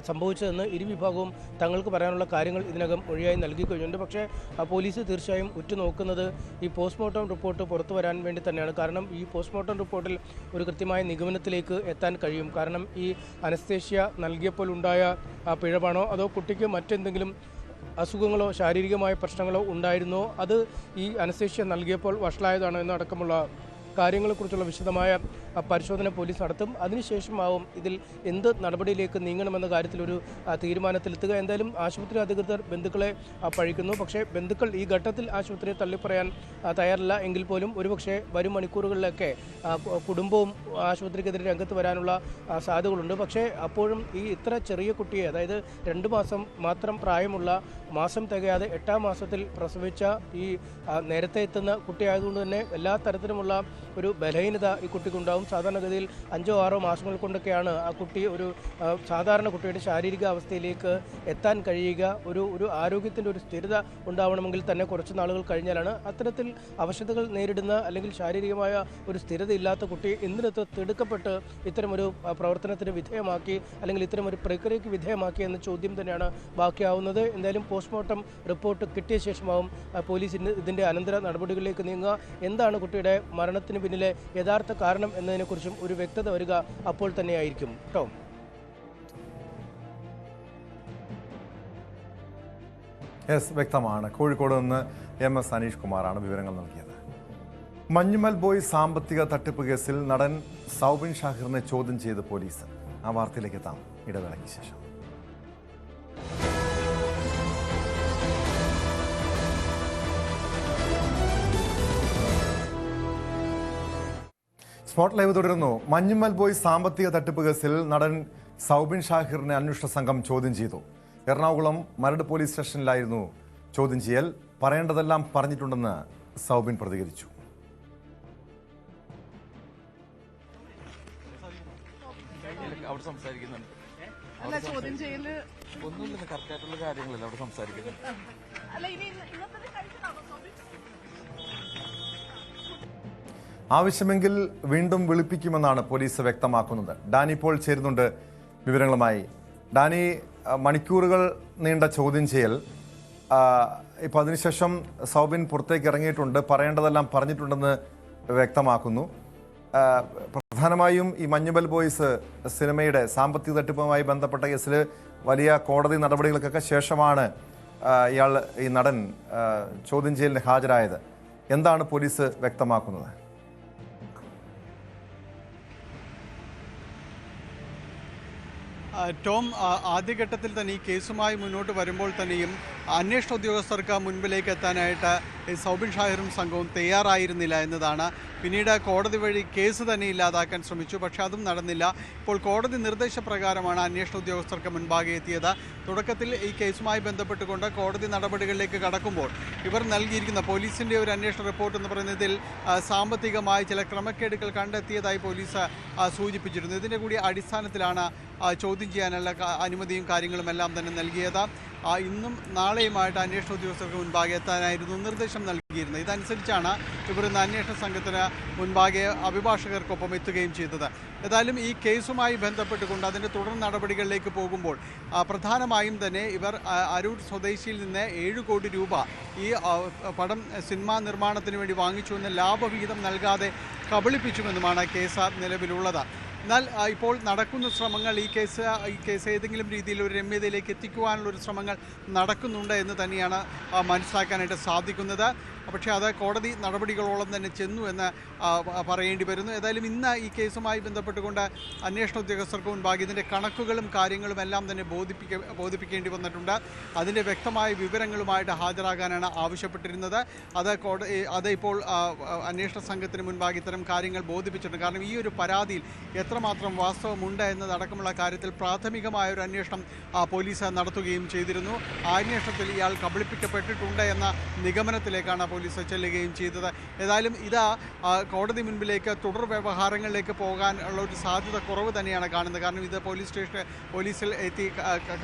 സംഭവിച്ചതെന്ന് ഇരുവിഭാഗവും തങ്ങൾക്ക് പറയാനുള്ള കാര്യങ്ങൾ ഇതിനകം മൊഴിയായി നൽകി കഴിഞ്ഞിട്ടുണ്ട്. പക്ഷേ പോലീസ് തീർച്ചയായും ഉറ്റുനോക്കുന്നത് ഈ പോസ്റ്റ്മോർട്ടം റിപ്പോർട്ട് പുറത്തു വരാൻ വേണ്ടി തന്നെയാണ്. കാരണം ഈ പോസ്റ്റ്മോർട്ടം റിപ്പോർട്ടിൽ ഒരു കൃത്യമായ നിഗമനത്തിലേക്ക് എത്താൻ കഴിയും. കാരണം ഈ അനസ്തേഷ്യ നൽകിയപ്പോൾ ഉണ്ടായ പിഴവാണോ അതോ കുട്ടിക്ക് മറ്റെന്തെങ്കിലും അസുഖങ്ങളോ ശാരീരികമായ പ്രശ്നങ്ങളോ ഉണ്ടായിരുന്നോ, അത് ഈ അനസ്തേഷ്യ നൽകിയപ്പോൾ വഷളായതാണോ എന്നടക്കമുള്ള കാര്യങ്ങളെക്കുറിച്ചുള്ള വിശദമായ പരിശോധന പോലീസ് നടത്തും. അതിനുശേഷമാവും ഇതിൽ എന്ത് നടപടിയിലേക്ക് നീങ്ങണമെന്ന കാര്യത്തിലൊരു തീരുമാനത്തിലെത്തുക. എന്തായാലും ആശുപത്രി അധികൃതർ ബന്ധുക്കളെ പഴിക്കുന്നു. പക്ഷേ ബന്ധുക്കൾ ഈ ഘട്ടത്തിൽ ആശുപത്രിയെ തള്ളിപ്പറയാൻ തയ്യാറല്ല എങ്കിൽ പോലും ഒരുപക്ഷെ വരും മണിക്കൂറുകളിലൊക്കെ കുടുംബവും ആശുപത്രിക്കെതിരെ രംഗത്ത് വരാനുള്ള സാധ്യതകളുണ്ട്. പക്ഷേ അപ്പോഴും ഈ ഇത്ര ചെറിയ കുട്ടിയെ, അതായത് 2 മാസം മാത്രം പ്രായമുള്ള, മാസം തികയാതെ 8ാം മാസത്തിൽ പ്രസവിച്ച ഈ നേരത്തെ എത്തുന്ന കുട്ടിയായതുകൊണ്ട് തന്നെ എല്ലാ തരത്തിലുമുള്ള ഒരു ബലഹീനത ഈ കുട്ടിക്കുണ്ടാവും. സാധാരണഗതിയിൽ 5 or 6 മാസങ്ങൾ കൊണ്ടൊക്കെയാണ് ആ കുട്ടി ഒരു സാധാരണ കുട്ടിയുടെ ശാരീരിക അവസ്ഥയിലേക്ക് എത്താൻ കഴിയുക. ഒരു ആരോഗ്യത്തിൻ്റെ ഒരു സ്ഥിരത ഉണ്ടാവണമെങ്കിൽ തന്നെ കുറച്ച് നാളുകൾ കഴിഞ്ഞാലാണ്. അത്തരത്തിൽ അവശതകൾ നേരിടുന്ന അല്ലെങ്കിൽ ശാരീരികമായ ഒരു സ്ഥിരത ഇല്ലാത്ത കുട്ടി എന്തിനകത്ത് തിടുക്കപ്പെട്ട് ഇത്തരമൊരു പ്രവർത്തനത്തിന് വിധേയമാക്കി അല്ലെങ്കിൽ ഇത്തരമൊരു പ്രക്രിയയ്ക്ക് വിധേയമാക്കി എന്ന ചോദ്യം തന്നെയാണ് ബാക്കിയാവുന്നത്. എന്തായാലും പോസ്റ്റ്മോർട്ടം റിപ്പോർട്ട് കിട്ടിയ ശേഷമാവും പോലീസിന് ഇതിൻ്റെ അനന്തര നടപടികളിലേക്ക് നീങ്ങുക. എന്താണ് കുട്ടിയുടെ മരണത്തിന് പിന്നിലെ യഥാർത്ഥ കാരണം എന്നതിനെക്കുറിച്ചും ഒരു വ്യക്തത വരിക അപ്പോൾ തന്നെയായിരിക്കും. ടോം. വ്യക്തമാണ്. കോഴിക്കോട് നിന്ന് MS അനീഷ് കുമാറാണ് വിവരങ്ങൾ നൽകിയത്. മഞ്ഞുമൽ ബോയ് സാമ്പത്തിക തട്ടിപ്പ് കേസിൽ നടൻ സൗബിൻ ഷാഹിറിനെ ചോദ്യം ചെയ്ത് പോലീസ്. ആ വാർത്തയിലേക്ക് എത്താം ഇടവേളയ്ക്ക് ശേഷം. സ്പോട്ട് ലൈവ് തുടരുന്നു. മഞ്ഞുമൽ ബോയ് സാമ്പത്തിക തട്ടിപ്പ് കേസിൽ നടൻ സൗബിൻ ഷാഹിറിനെ അന്വേഷണ സംഘം ചോദ്യം ചെയ്തു. എറണാകുളം മരട് പോലീസ് സ്റ്റേഷനിലായിരുന്നു ചോദ്യം ചെയ്യൽ. പറയേണ്ടതെല്ലാം പറഞ്ഞിട്ടുണ്ടെന്ന് സൗബിൻ പ്രതികരിച്ചു. അവിടെ സംസാരിക്കുന്നുണ്ട്. ചോദ്യം ചെയ്യല് ഒന്നുമില്ല, കറക്റ്റായിട്ടുള്ള കാര്യങ്ങളല്ല അവിടെ സംസാരിക്കുന്നത്. ആവശ്യമെങ്കിൽ വീണ്ടും വിളിപ്പിക്കുമെന്നാണ് പോലീസ് വ്യക്തമാക്കുന്നത്. ഡാനി പോൾ ചേരുന്നുണ്ട് വിവരങ്ങളുമായി. ഡാനി, മണിക്കൂറുകൾ നീണ്ട ചോദ്യം ചെയ്യൽ, ഇപ്പോൾ അതിനുശേഷം സൗബിൻ പുറത്തേക്ക് ഇറങ്ങിയിട്ടുണ്ട്, പറയേണ്ടതെല്ലാം പറഞ്ഞിട്ടുണ്ടെന്ന് വ്യക്തമാക്കുന്നു. പ്രധാനമായും ഈ മഞ്ഞുമൽ ബോയ്സ് സിനിമയുടെ സാമ്പത്തിക തട്ടിപ്പുമായി ബന്ധപ്പെട്ട കേസിൽ വലിയ കോടതി നടപടികൾക്കൊക്കെ ശേഷമാണ് ഈ നടൻ ചോദ്യം ചെയ്യലിന് ഹാജരായത്. എന്താണ് പോലീസ് വ്യക്തമാക്കുന്നത്? ടോം, ആദ്യഘട്ടത്തിൽ തന്നെ ഈ കേസുമായി മുന്നോട്ട് വരുമ്പോൾ തന്നെയും അന്വേഷണ ഉദ്യോഗസ്ഥർക്ക് മുൻപിലേക്ക് എത്താനായിട്ട് സൗബിൻ ഷാഹിറും സംഘവും തയ്യാറായിരുന്നില്ല എന്നതാണ്. പിന്നീട് കോടതി വഴി കേസ് തന്നെ ഇല്ലാതാക്കാൻ ശ്രമിച്ചു, പക്ഷേ അതും നടന്നില്ല. ഇപ്പോൾ കോടതി നിർദ്ദേശപ്രകാരമാണ് അന്വേഷണ ഉദ്യോഗസ്ഥർക്ക് മുൻപാകെ എത്തിയത്. തുടക്കത്തിൽ ഈ കേസുമായി ബന്ധപ്പെട്ടുകൊണ്ട് കോടതി നടപടികളിലേക്ക് കടക്കുമ്പോൾ ഇവർ നൽകിയിരിക്കുന്ന പോലീസിൻ്റെ ഒരു അന്വേഷണ റിപ്പോർട്ട് എന്ന് പറയുന്നതിൽ സാമ്പത്തികമായ ചില ക്രമക്കേടുകൾ കണ്ടെത്തിയതായി പോലീസ് സൂചിപ്പിച്ചിരുന്നു. ഇതിൻ്റെ കൂടി അടിസ്ഥാനത്തിലാണ് ചോദ്യം ചെയ്യാനുള്ള അനുമതിയും കാര്യങ്ങളും എല്ലാം തന്നെ നൽകിയത്. ഇന്നും നാളെയുമായിട്ട് അന്വേഷണ ഉദ്യോഗസ്ഥർക്ക് മുൻപാകെ എത്താനായിരുന്നു നിർദ്ദേശം നൽകിയിരുന്നത്. ഇതനുസരിച്ചാണ് ഇവർ ഇന്ന് അന്വേഷണ സംഘത്തിന് മുൻപാകെ അഭിഭാഷകർക്കൊപ്പം എത്തുകയും ചെയ്തത്. ഏതായാലും ഈ കേസുമായി ബന്ധപ്പെട്ടുകൊണ്ട് അതിൻ്റെ തുടർ നടപടികളിലേക്ക് പോകുമ്പോൾ പ്രധാനമായും തന്നെ ഇവർ അരൂർ സ്വദേശിയിൽ നിന്ന് 7 കോടി രൂപ ഈ സിനിമാ നിർമ്മാണത്തിന് വേണ്ടി വാങ്ങിച്ചുവെന്ന് ലാഭവിഹിതം നൽകാതെ കബളിപ്പിച്ചുവെന്നുമാണ് കേസ് നിലവിലുള്ളത്. എന്നാൽ ഇപ്പോൾ നടക്കുന്ന ശ്രമങ്ങൾ ഈ കേസ് ഏതെങ്കിലും രീതിയിൽ ഒരു രമ്യതയിലേക്ക് എത്തിക്കുവാനുള്ളൊരു ശ്രമങ്ങൾ നടക്കുന്നുണ്ട് എന്ന് തന്നെയാണ് മനസ്സിലാക്കാനായിട്ട് സാധിക്കുന്നത്. പക്ഷേ അത് കോടതി നടപടികളോളം തന്നെ ചെന്നു എന്ന് പറയേണ്ടി വരുന്നു. ഏതായാലും ഇന്ന് ഈ കേസുമായി ബന്ധപ്പെട്ടുകൊണ്ട് അന്വേഷണ ഉദ്യോഗസ്ഥർക്ക് മുൻപാകെ ഇതിൻ്റെ കണക്കുകളും കാര്യങ്ങളും എല്ലാം തന്നെ ബോധിപ്പിക്കേണ്ടി വന്നിട്ടുണ്ട്. അതിൻ്റെ വ്യക്തമായ വിവരങ്ങളുമായിട്ട് ഹാജരാകാനാണ് ആവശ്യപ്പെട്ടിരുന്നത്. അത് ഇപ്പോൾ അന്വേഷണ സംഘത്തിന് മുൻപാകെ ഇത്തരം കാര്യങ്ങൾ ബോധിപ്പിച്ചിട്ടുണ്ട്. കാരണം ഈ ഒരു പരാതിയിൽ എത്രമാത്രം വാസ്തവമുണ്ട് എന്നതടക്കമുള്ള കാര്യത്തിൽ പ്രാഥമികമായ ഒരു അന്വേഷണം പോലീസ് നടത്തുകയും ചെയ്തിരുന്നു. ആ അന്വേഷണത്തിൽ ഇയാൾ കബളിപ്പിക്കപ്പെട്ടിട്ടുണ്ട് എന്ന നിഗമനത്തിലേക്കാണ് പോലീസ് ചെല്ലുകയും ചെയ്തത്. ഏതായാലും ഇത് കോടതി മുൻപിലേക്ക് തുടർ വ്യവഹാരങ്ങളിലേക്ക് പോകാനുള്ള ഒരു സാധ്യത കുറവ് തന്നെയാണ് കാണുന്നത്. കാരണം ഇത് പോലീസിൽ എത്തി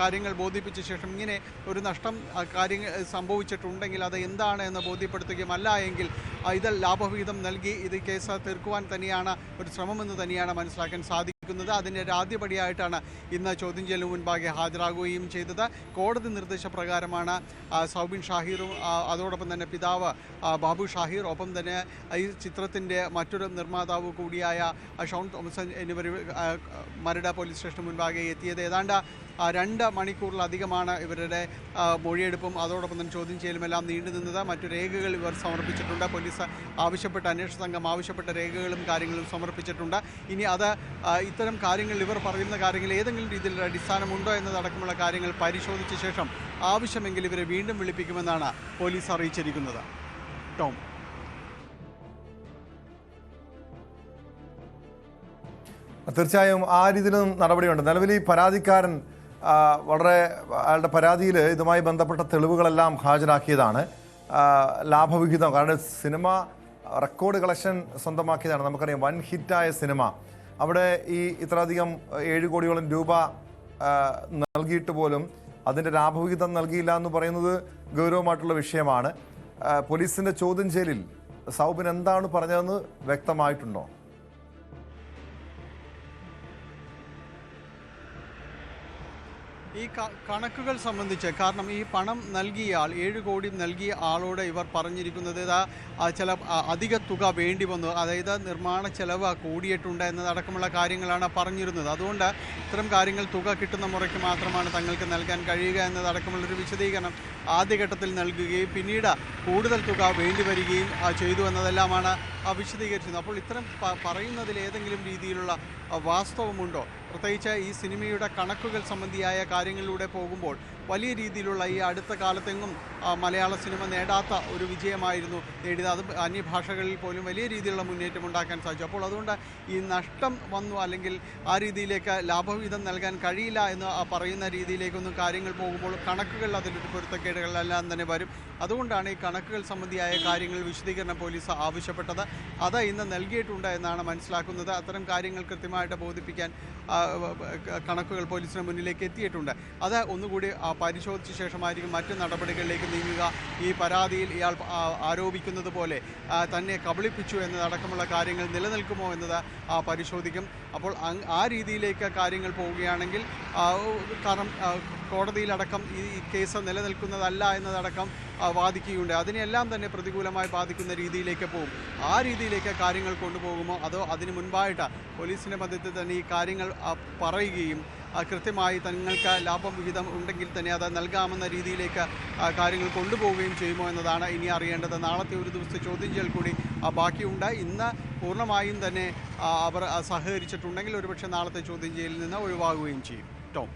കാര്യങ്ങൾ ബോധിപ്പിച്ച ശേഷം ഇങ്ങനെ ഒരു നഷ്ടം കാര്യങ്ങൾ സംഭവിച്ചിട്ടുണ്ടെങ്കിൽ അത് എന്താണ് എന്ന് ബോധ്യപ്പെടുത്തുകയും അല്ല എങ്കിൽ ഇത് ലാഭവിഹിതം നൽകി ഇത് കേസ് തീർക്കുവാൻ തന്നെയാണ് ഒരു ശ്രമമെന്ന് തന്നെയാണ് മനസ്സിലാക്കാൻ സാധിക്കുന്നത്. അതിൻ്റെ ആദ്യപടിയായിട്ടാണ് ഇന്ന് ചോദ്യം ചെയ്യലിന് മുൻപാകെ ഹാജരാകുകയും ചെയ്തത്. കോടതി നിർദ്ദേശപ്രകാരമാണ് സൗബിൻ ഷാഹിറും അതോടൊപ്പം തന്നെ പിതാവ് ബാബു ഷാഹിർ, ഒപ്പം തന്നെ ഈ ചിത്രത്തിൻ്റെ മറ്റൊരു നിർമ്മാതാവ് കൂടിയായ ഷോൺ തോമസ് എന്നിവർ മരട് പോലീസ് സ്റ്റേഷന് മുൻപാകെ എത്തിയത്. ഏതാണ്ട് 2 മണിക്കൂറിലധികമാണ് ഇവരുടെ മൊഴിയെടുപ്പും അതോടൊപ്പം തന്നെ ചോദ്യം ചെയ്യലുമെല്ലാം നീണ്ടുനിന്നത്. മറ്റു രേഖകൾ ഇവർ സമർപ്പിച്ചിട്ടുണ്ട്. പോലീസ് ആവശ്യപ്പെട്ട, അന്വേഷണ സംഘം ആവശ്യപ്പെട്ട രേഖകളും കാര്യങ്ങളും സമർപ്പിച്ചിട്ടുണ്ട്. ഇനി അത് ഇത്തരം കാര്യങ്ങൾ, ഇവർ പറയുന്ന കാര്യങ്ങൾ ഏതെങ്കിലും രീതിയിലുള്ള അടിസ്ഥാനമുണ്ടോ എന്നതടക്കമുള്ള കാര്യങ്ങൾ പരിശോധിച്ച ശേഷം ആവശ്യമെങ്കിൽ ഇവരെ വീണ്ടും വിളിപ്പിക്കുമെന്നാണ് പോലീസ് അറിയിച്ചിരിക്കുന്നത്. ടോം. തീർച്ചയായും ആ രീതിയിലും നടപടിയുണ്ട്. നിലവിൽ ഈ പരാതിക്കാരൻ വളരെ അയാളുടെ പരാതിയിൽ ഇതുമായി ബന്ധപ്പെട്ട തെളിവുകളെല്ലാം ഹാജരാക്കിയതാണ്. ലാഭവിഹിതം, കാരണം സിനിമ റെക്കോർഡ് കളക്ഷൻ സ്വന്തമാക്കിയതാണ്. നമുക്കറിയാം, വൻ ഹിറ്റായ സിനിമ. അവിടെ ഈ ഇത്രയധികം 7 കോടിയോളം രൂപ നൽകിയിട്ട് പോലും അതിൻ്റെ ലാഭവിഹിതം നൽകിയില്ല എന്ന് പറയുന്നത് ഗൗരവമായിട്ടുള്ള വിഷയമാണ്. പോലീസിൻ്റെ ചോദ്യം ചെയ്യലിൽ സൗബിൻ എന്താണ് പറഞ്ഞതെന്ന് വ്യക്തമായിട്ടുണ്ടോ? ഈ കണക്കുകൾ സംബന്ധിച്ച്, കാരണം ഈ പണം നൽകിയ ആൾ, 7 കോടി നൽകിയ ആളോട് ഇവർ പറഞ്ഞിരിക്കുന്നത് ചില അധിക തുക വേണ്ടി വന്നു, അതായത് നിർമ്മാണ ചെലവ് കൂടിയിട്ടുണ്ട് എന്നതടക്കമുള്ള കാര്യങ്ങളാണ് പറഞ്ഞിരുന്നത്. അതുകൊണ്ട് ഇത്തരം കാര്യങ്ങൾ തുക കിട്ടുന്ന മുറയ്ക്ക് മാത്രമാണ് തങ്ങൾക്ക് നൽകാൻ കഴിയുക എന്നതടക്കമുള്ളൊരു വിശദീകരണം ആദ്യഘട്ടത്തിൽ നൽകുകയും പിന്നീട് കൂടുതൽ തുക വേണ്ടി വരികയും ചെയ്തു എന്നതെല്ലാമാണ് വിശദീകരിച്ചത്. അപ്പോൾ ഇത്തരം പറയുന്നതിൽ ഏതെങ്കിലും രീതിയിലുള്ള വാസ്തവമുണ്ടോ? പ്രത്യേകിച്ച് ഈ സിനിമയുടെ കണക്കുകൾ സംബന്ധിയായ കാര്യങ്ങളിലൂടെ പോകുമ്പോൾ വലിയ രീതിയിലുള്ള ഈ അടുത്ത കാലത്തെങ്ങും മലയാള സിനിമ നേടാത്ത ഒരു വിജയമായിരുന്നു നേടിയത്. അത് അന്യഭാഷകളിൽ പോലും വലിയ രീതിയിലുള്ള മുന്നേറ്റം ഉണ്ടാക്കാൻ സാധിച്ചു. അപ്പോൾ അതുകൊണ്ട് ഈ നഷ്ടം വന്നു, അല്ലെങ്കിൽ ആ രീതിയിലേക്ക് ലാഭവിഹിതം നൽകാൻ കഴിയില്ല എന്ന് പറയുന്ന രീതിയിലേക്കൊന്നും കാര്യങ്ങൾ പോകുമ്പോൾ കണക്കുകൾ അതിലൊരു പൊരുത്തക്കേടുകളെല്ലാം തന്നെ വരും. അതുകൊണ്ടാണ് ഈ കണക്കുകൾ സംബന്ധിയായ കാര്യങ്ങൾ വിശദീകരണം പോലീസ് ആവശ്യപ്പെട്ടത്. അത് ഇന്ന് നൽകിയിട്ടുണ്ട് എന്നാണ് മനസ്സിലാക്കുന്നത്. അത്തരം കാര്യങ്ങൾ കൃത്യമായിട്ട് ബോധിപ്പിക്കാൻ കണക്കുകൾ പോലീസിന് മുന്നിലേക്ക് എത്തിയിട്ടുണ്ട്. അത് ഒന്നുകൂടി പരിശോധിച്ച ശേഷമായിരിക്കും മറ്റ് നടപടികളിലേക്ക് നീങ്ങുക. ഈ പരാതിയിൽ ഇയാൾ ആരോപിക്കുന്നത് പോലെ തന്നെ കബളിപ്പിച്ചു എന്നതടക്കമുള്ള കാര്യങ്ങൾ നിലനിൽക്കുമോ എന്നത് പരിശോധിക്കും. അപ്പോൾ ആ രീതിയിലേക്ക് കാര്യങ്ങൾ പോവുകയാണെങ്കിൽ, കാരണം കോടതിയിലടക്കം ഈ കേസ് നിലനിൽക്കുന്നതല്ല എന്നതടക്കം വാദിക്കുകയുണ്ട്. അതിനെല്ലാം തന്നെ പ്രതികൂലമായി ബാധിക്കുന്ന രീതിയിലേക്ക് പോകും. ആ രീതിയിലേക്ക് കാര്യങ്ങൾ കൊണ്ടുപോകുമോ, അതോ അതിന് മുൻപായിട്ട് പോലീസിൻ്റെ മധ്യത്തിൽ തന്നെ ഈ കാര്യങ്ങൾ പറയുകയും കൃത്യമായി തങ്ങൾക്ക് ലാഭം വിഹിതം ഉണ്ടെങ്കിൽ തന്നെ അത് നൽകാമെന്ന രീതിയിലേക്ക് കാര്യങ്ങൾ കൊണ്ടുപോവുകയും ചെയ്യുമോ എന്നതാണ് ഇനി അറിയേണ്ടത്. നാളത്തെ ഒരു ദിവസത്തെ ചോദ്യം ചെയ്യൽ കൂടി ബാക്കിയുണ്ട്. ഇന്ന് പൂർണ്ണമായും തന്നെ അവർ സഹകരിച്ചിട്ടുണ്ടെങ്കിൽ ഒരുപക്ഷെ നാളത്തെ ചോദ്യം ചെയ്യലിൽ നിന്ന് ഒഴിവാകുകയും ചെയ്യും. ടോം.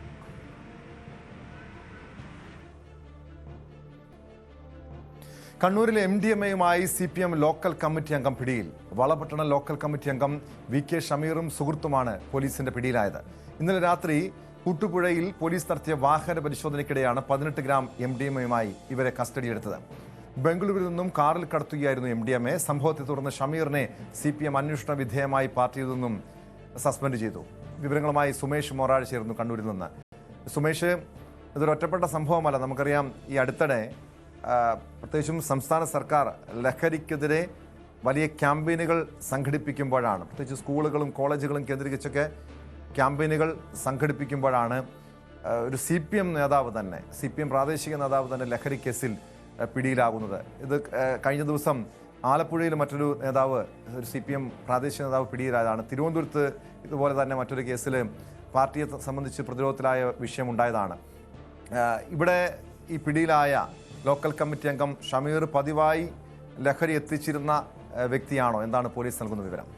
കണ്ണൂരിലെ MDMAയുമായി CPM ലോക്കൽ കമ്മിറ്റി അംഗം പിടിയിൽ. വളപട്ടണം ലോക്കൽ കമ്മിറ്റി അംഗം VK ഷമീറും സുഹൃത്തുമാണ് പോലീസിന്റെ പിടിയിലായത്. ഇന്നലെ രാത്രി കൂട്ടുപുഴയിൽ പോലീസ് നടത്തിയ വാഹന പരിശോധനയ്ക്കിടെയാണ് 18 ഗ്രാം MDMAയുമായി ഇവരെ കസ്റ്റഡിയെടുത്തത്. ബംഗളൂരുവിൽ നിന്നും കാറിൽ കടത്തുകയായിരുന്നു MDMA. സംഭവത്തെ തുടർന്ന് ഷമീറിനെ CPM അന്വേഷണ വിധേയമായി പാർട്ടിയിൽ നിന്നും സസ്പെൻഡ് ചെയ്തു. വിവരങ്ങളുമായി സുമേഷ് മൊറാഴ് ചേർന്നു കണ്ണൂരിൽ നിന്ന്. സുമേഷ്, ഇതൊരു ഒറ്റപ്പെട്ട സംഭവമല്ല. നമുക്കറിയാം, ഈ അടുത്തിടെ പ്രത്യേകിച്ചും സംസ്ഥാന സർക്കാർ ലഹരിക്കെതിരെ വലിയ ക്യാമ്പയിനുകൾ സംഘടിപ്പിക്കുമ്പോഴാണ്, പ്രത്യേകിച്ച് സ്കൂളുകളും കോളേജുകളും കേന്ദ്രീകരിച്ചൊക്കെ ക്യാമ്പയിനുകൾ സംഘടിപ്പിക്കുമ്പോഴാണ് ഒരു CPM നേതാവ് തന്നെ, CPM പ്രാദേശിക നേതാവ് തന്നെ ലഹരി കേസിൽ പിടിയിലാകുന്നത്. ഇത് കഴിഞ്ഞ ദിവസം ആലപ്പുഴയിൽ മറ്റൊരു നേതാവ്, ഒരു CPM പ്രാദേശിക നേതാവ് പിടിയിലായതാണ്. തിരുവനന്തപുരത്ത് ഇതുപോലെ തന്നെ മറ്റൊരു കേസിൽ പാർട്ടിയെ സംബന്ധിച്ച് പ്രതിരോധത്തിലായ വിഷയമുണ്ടായതാണ്. ഇവിടെ ഈ പിടിയിലായ ലോക്കൽ കമ്മിറ്റി അംഗം ഷമീർ പതിവായി ലഹരി എത്തിച്ചിരുന്ന വ്യക്തിയാണോ? എന്താണ് പോലീസ് നൽകുന്ന വിവരം?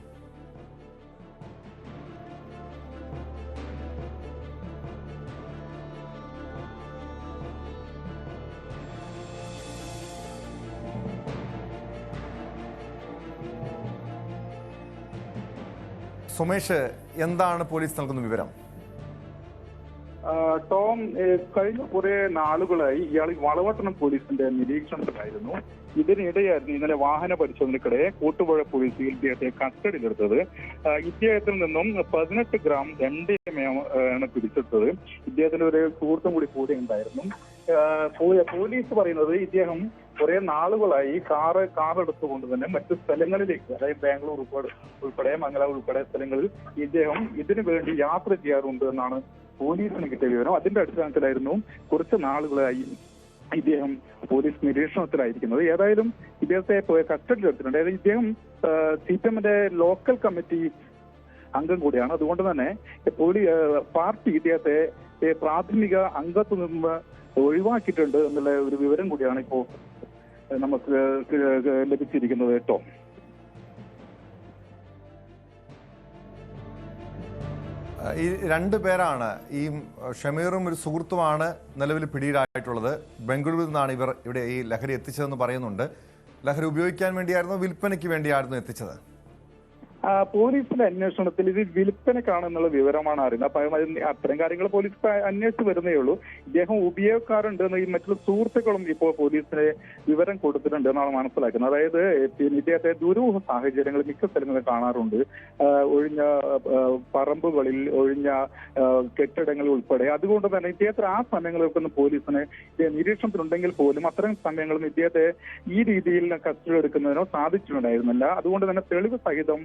സുമേഷ്, എന്താണ് പോലീസ് നൽകുന്ന വിവരം? ടോം, കഴിഞ്ഞ കുറെ നാളുകളായി ഇയാൾ വളപട്ടണം പോലീസിന്റെ നിരീക്ഷണത്തിലായിരുന്നു. ഇതിനിടെയായിരുന്നു ഇന്നലെ വാഹന പരിശോധനയ്ക്കിടെ കൂട്ടുപുഴ പോലീസ് ഇദ്ദേഹത്തെ കസ്റ്റഡിയിലെടുത്തത്. ഇദ്ദേഹത്തിൽ നിന്നും 18 ഗ്രാം MDMA ആണ് പിടിച്ചെടുത്തത്. ഇദ്ദേഹത്തിന്റെ ഒരു സുഹൃത്തും കൂടി ഉണ്ടായിരുന്നു. പോലീസ് പറയുന്നത് ഇദ്ദേഹം കുറെ നാളുകളായി കാർ എടുത്തുകൊണ്ട് തന്നെ മറ്റു സ്ഥലങ്ങളിലേക്ക്, അതായത് ബാംഗ്ലൂർ ഉൾപ്പെടെ മംഗളൂർ ഉൾപ്പെടെ സ്ഥലങ്ങളിൽ ഇദ്ദേഹം ഇതിനു വേണ്ടി യാത്ര ചെയ്യാറുണ്ട് എന്നാണ് പോലീസിന് കിട്ടിയ വിവരം. അതിന്റെ അടിസ്ഥാനത്തിലായിരുന്നു കുറച്ച് നാളുകളായി ഇദ്ദേഹം പോലീസ് നിരീക്ഷണത്തിലായിരിക്കുന്നത്. ഏതായാലും ഇദ്ദേഹത്തെ കസ്റ്റഡിയിലെടുത്തിട്ടുണ്ട്. അതായത് ഇദ്ദേഹം CPMന്റെ ലോക്കൽ കമ്മിറ്റി അംഗം കൂടിയാണ്. അതുകൊണ്ട് തന്നെ പാർട്ടി ഇദ്ദേഹത്തെ പ്രാഥമിക അംഗത്വം നിന്ന് ഒഴിവാക്കിയിട്ടുണ്ട് എന്നുള്ള ഒരു വിവരം കൂടിയാണ് ഇപ്പോൾ നമുക്ക് ലഭിച്ചിരിക്കുന്നത് കേട്ടോ. ഈ രണ്ടു പേരാണ്, ഈ ഷമീറും ഒരു സുഹൃത്തുമാണ് നിലവിൽ പിടിയിലായിട്ടുള്ളത്. ബംഗളൂരുവിൽ നിന്നാണ് ഇവർ ഇവിടെ ഈ ലഹരി എത്തിച്ചതെന്ന് പറയുന്നുണ്ട്. ലഹരി ഉപയോഗിക്കാൻ വേണ്ടിയായിരുന്നു, വിൽപ്പനയ്ക്ക് വേണ്ടിയായിരുന്നു എത്തിച്ചത്? പോലീസിന്റെ അന്വേഷണത്തിൽ ഇത് വിൽപ്പനക്കാണെന്നുള്ള വിവരമാണ് അറിയുന്നത്. അപ്പൊ അത്തരം കാര്യങ്ങൾ പോലീസ് അന്വേഷിച്ച് വരുന്നേ ഉള്ളൂ. ഇദ്ദേഹം ഉപയോഗക്കാരുണ്ട് എന്ന് ഈ മറ്റുള്ള സുഹൃത്തുക്കളും ഇപ്പോൾ പോലീസിന് വിവരം കൊടുത്തിട്ടുണ്ട് എന്നാണ് മനസ്സിലാക്കുന്നത്. അതായത് ഇദ്ദേഹത്തെ ദുരൂഹ സാഹചര്യങ്ങൾ മിക്ക സ്ഥലങ്ങളിൽ കാണാറുണ്ട്. ഒഴിഞ്ഞ പറമ്പുകളിൽ, ഒഴിഞ്ഞ കെട്ടിടങ്ങളിൽ ഉൾപ്പെടെ. അതുകൊണ്ട് തന്നെ ഇദ്ദേഹത്തിന് ആ സമയങ്ങളിലൊക്കെ ഒന്ന് പോലീസിന് നിരീക്ഷണത്തിലുണ്ടെങ്കിൽ പോലും അത്തരം സമയങ്ങളിൽ ഇദ്ദേഹത്തെ ഈ രീതിയിൽ കസ്റ്റഡി എടുക്കുന്നതിനോ സാധിച്ചിട്ടുണ്ടായിരുന്നില്ല. അതുകൊണ്ട് തന്നെ തെളിവ് സഹിതം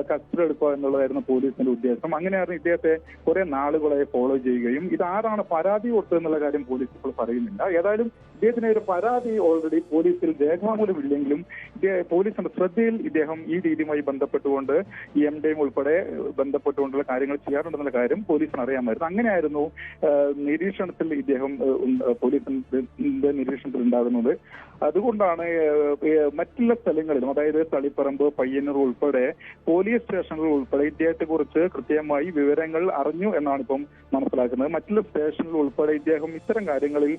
കസ്റ്റഡി എടുക്കുക എന്നുള്ളതായിരുന്നു പോലീസിന്റെ ഉദ്ദേശം. അങ്ങനെയായിരുന്നു ഇദ്ദേഹത്തെ കുറെ നാളുകളെ ഫോളോ ചെയ്യുകയും ഇത് ആരാണ് പരാതി കൊടുത്തതെന്നുള്ള കാര്യം പോലീസ് ഇപ്പോൾ പറയുന്നില്ല. ഏതായാലും ഇദ്ദേഹത്തിന് ഒരു പരാതി ഓൾറെഡി പോലീസിൽ രേഖാമൂലമില്ലെങ്കിലും പോലീസിന്റെ ശ്രദ്ധയിൽ ഇദ്ദേഹം ഈ രീതിയുമായി ബന്ധപ്പെട്ടുകൊണ്ട് ഈ എംഡിയും ഉൾപ്പെടെ ബന്ധപ്പെട്ടുകൊണ്ടുള്ള കാര്യങ്ങൾ ചെയ്യാറുണ്ടെന്നുള്ള കാര്യം പോലീസിന് അറിയാമായിരുന്നു. അങ്ങനെയായിരുന്നു നിരീക്ഷണത്തിൽ ഇദ്ദേഹം പോലീസിന്റെ നിരീക്ഷണത്തിൽ ഉണ്ടാകുന്നത്. അതുകൊണ്ടാണ് മറ്റുള്ള സ്ഥലങ്ങളിലും, അതായത് തളിപ്പറമ്പ്, പയ്യന്നൂർ ഉൾപ്പെടെ പോലീസ് സ്റ്റേഷനുകൾ ഉൾപ്പെടെ ഇദ്ദേഹത്തെ കുറിച്ച് കൃത്യമായി വിവരങ്ങൾ അറിഞ്ഞു എന്നാണ് ഇപ്പം മനസ്സിലാക്കുന്നത്. മറ്റുള്ള സ്റ്റേഷനുകൾ ഉൾപ്പെടെ ഇദ്ദേഹം ഇത്തരം കാര്യങ്ങളിൽ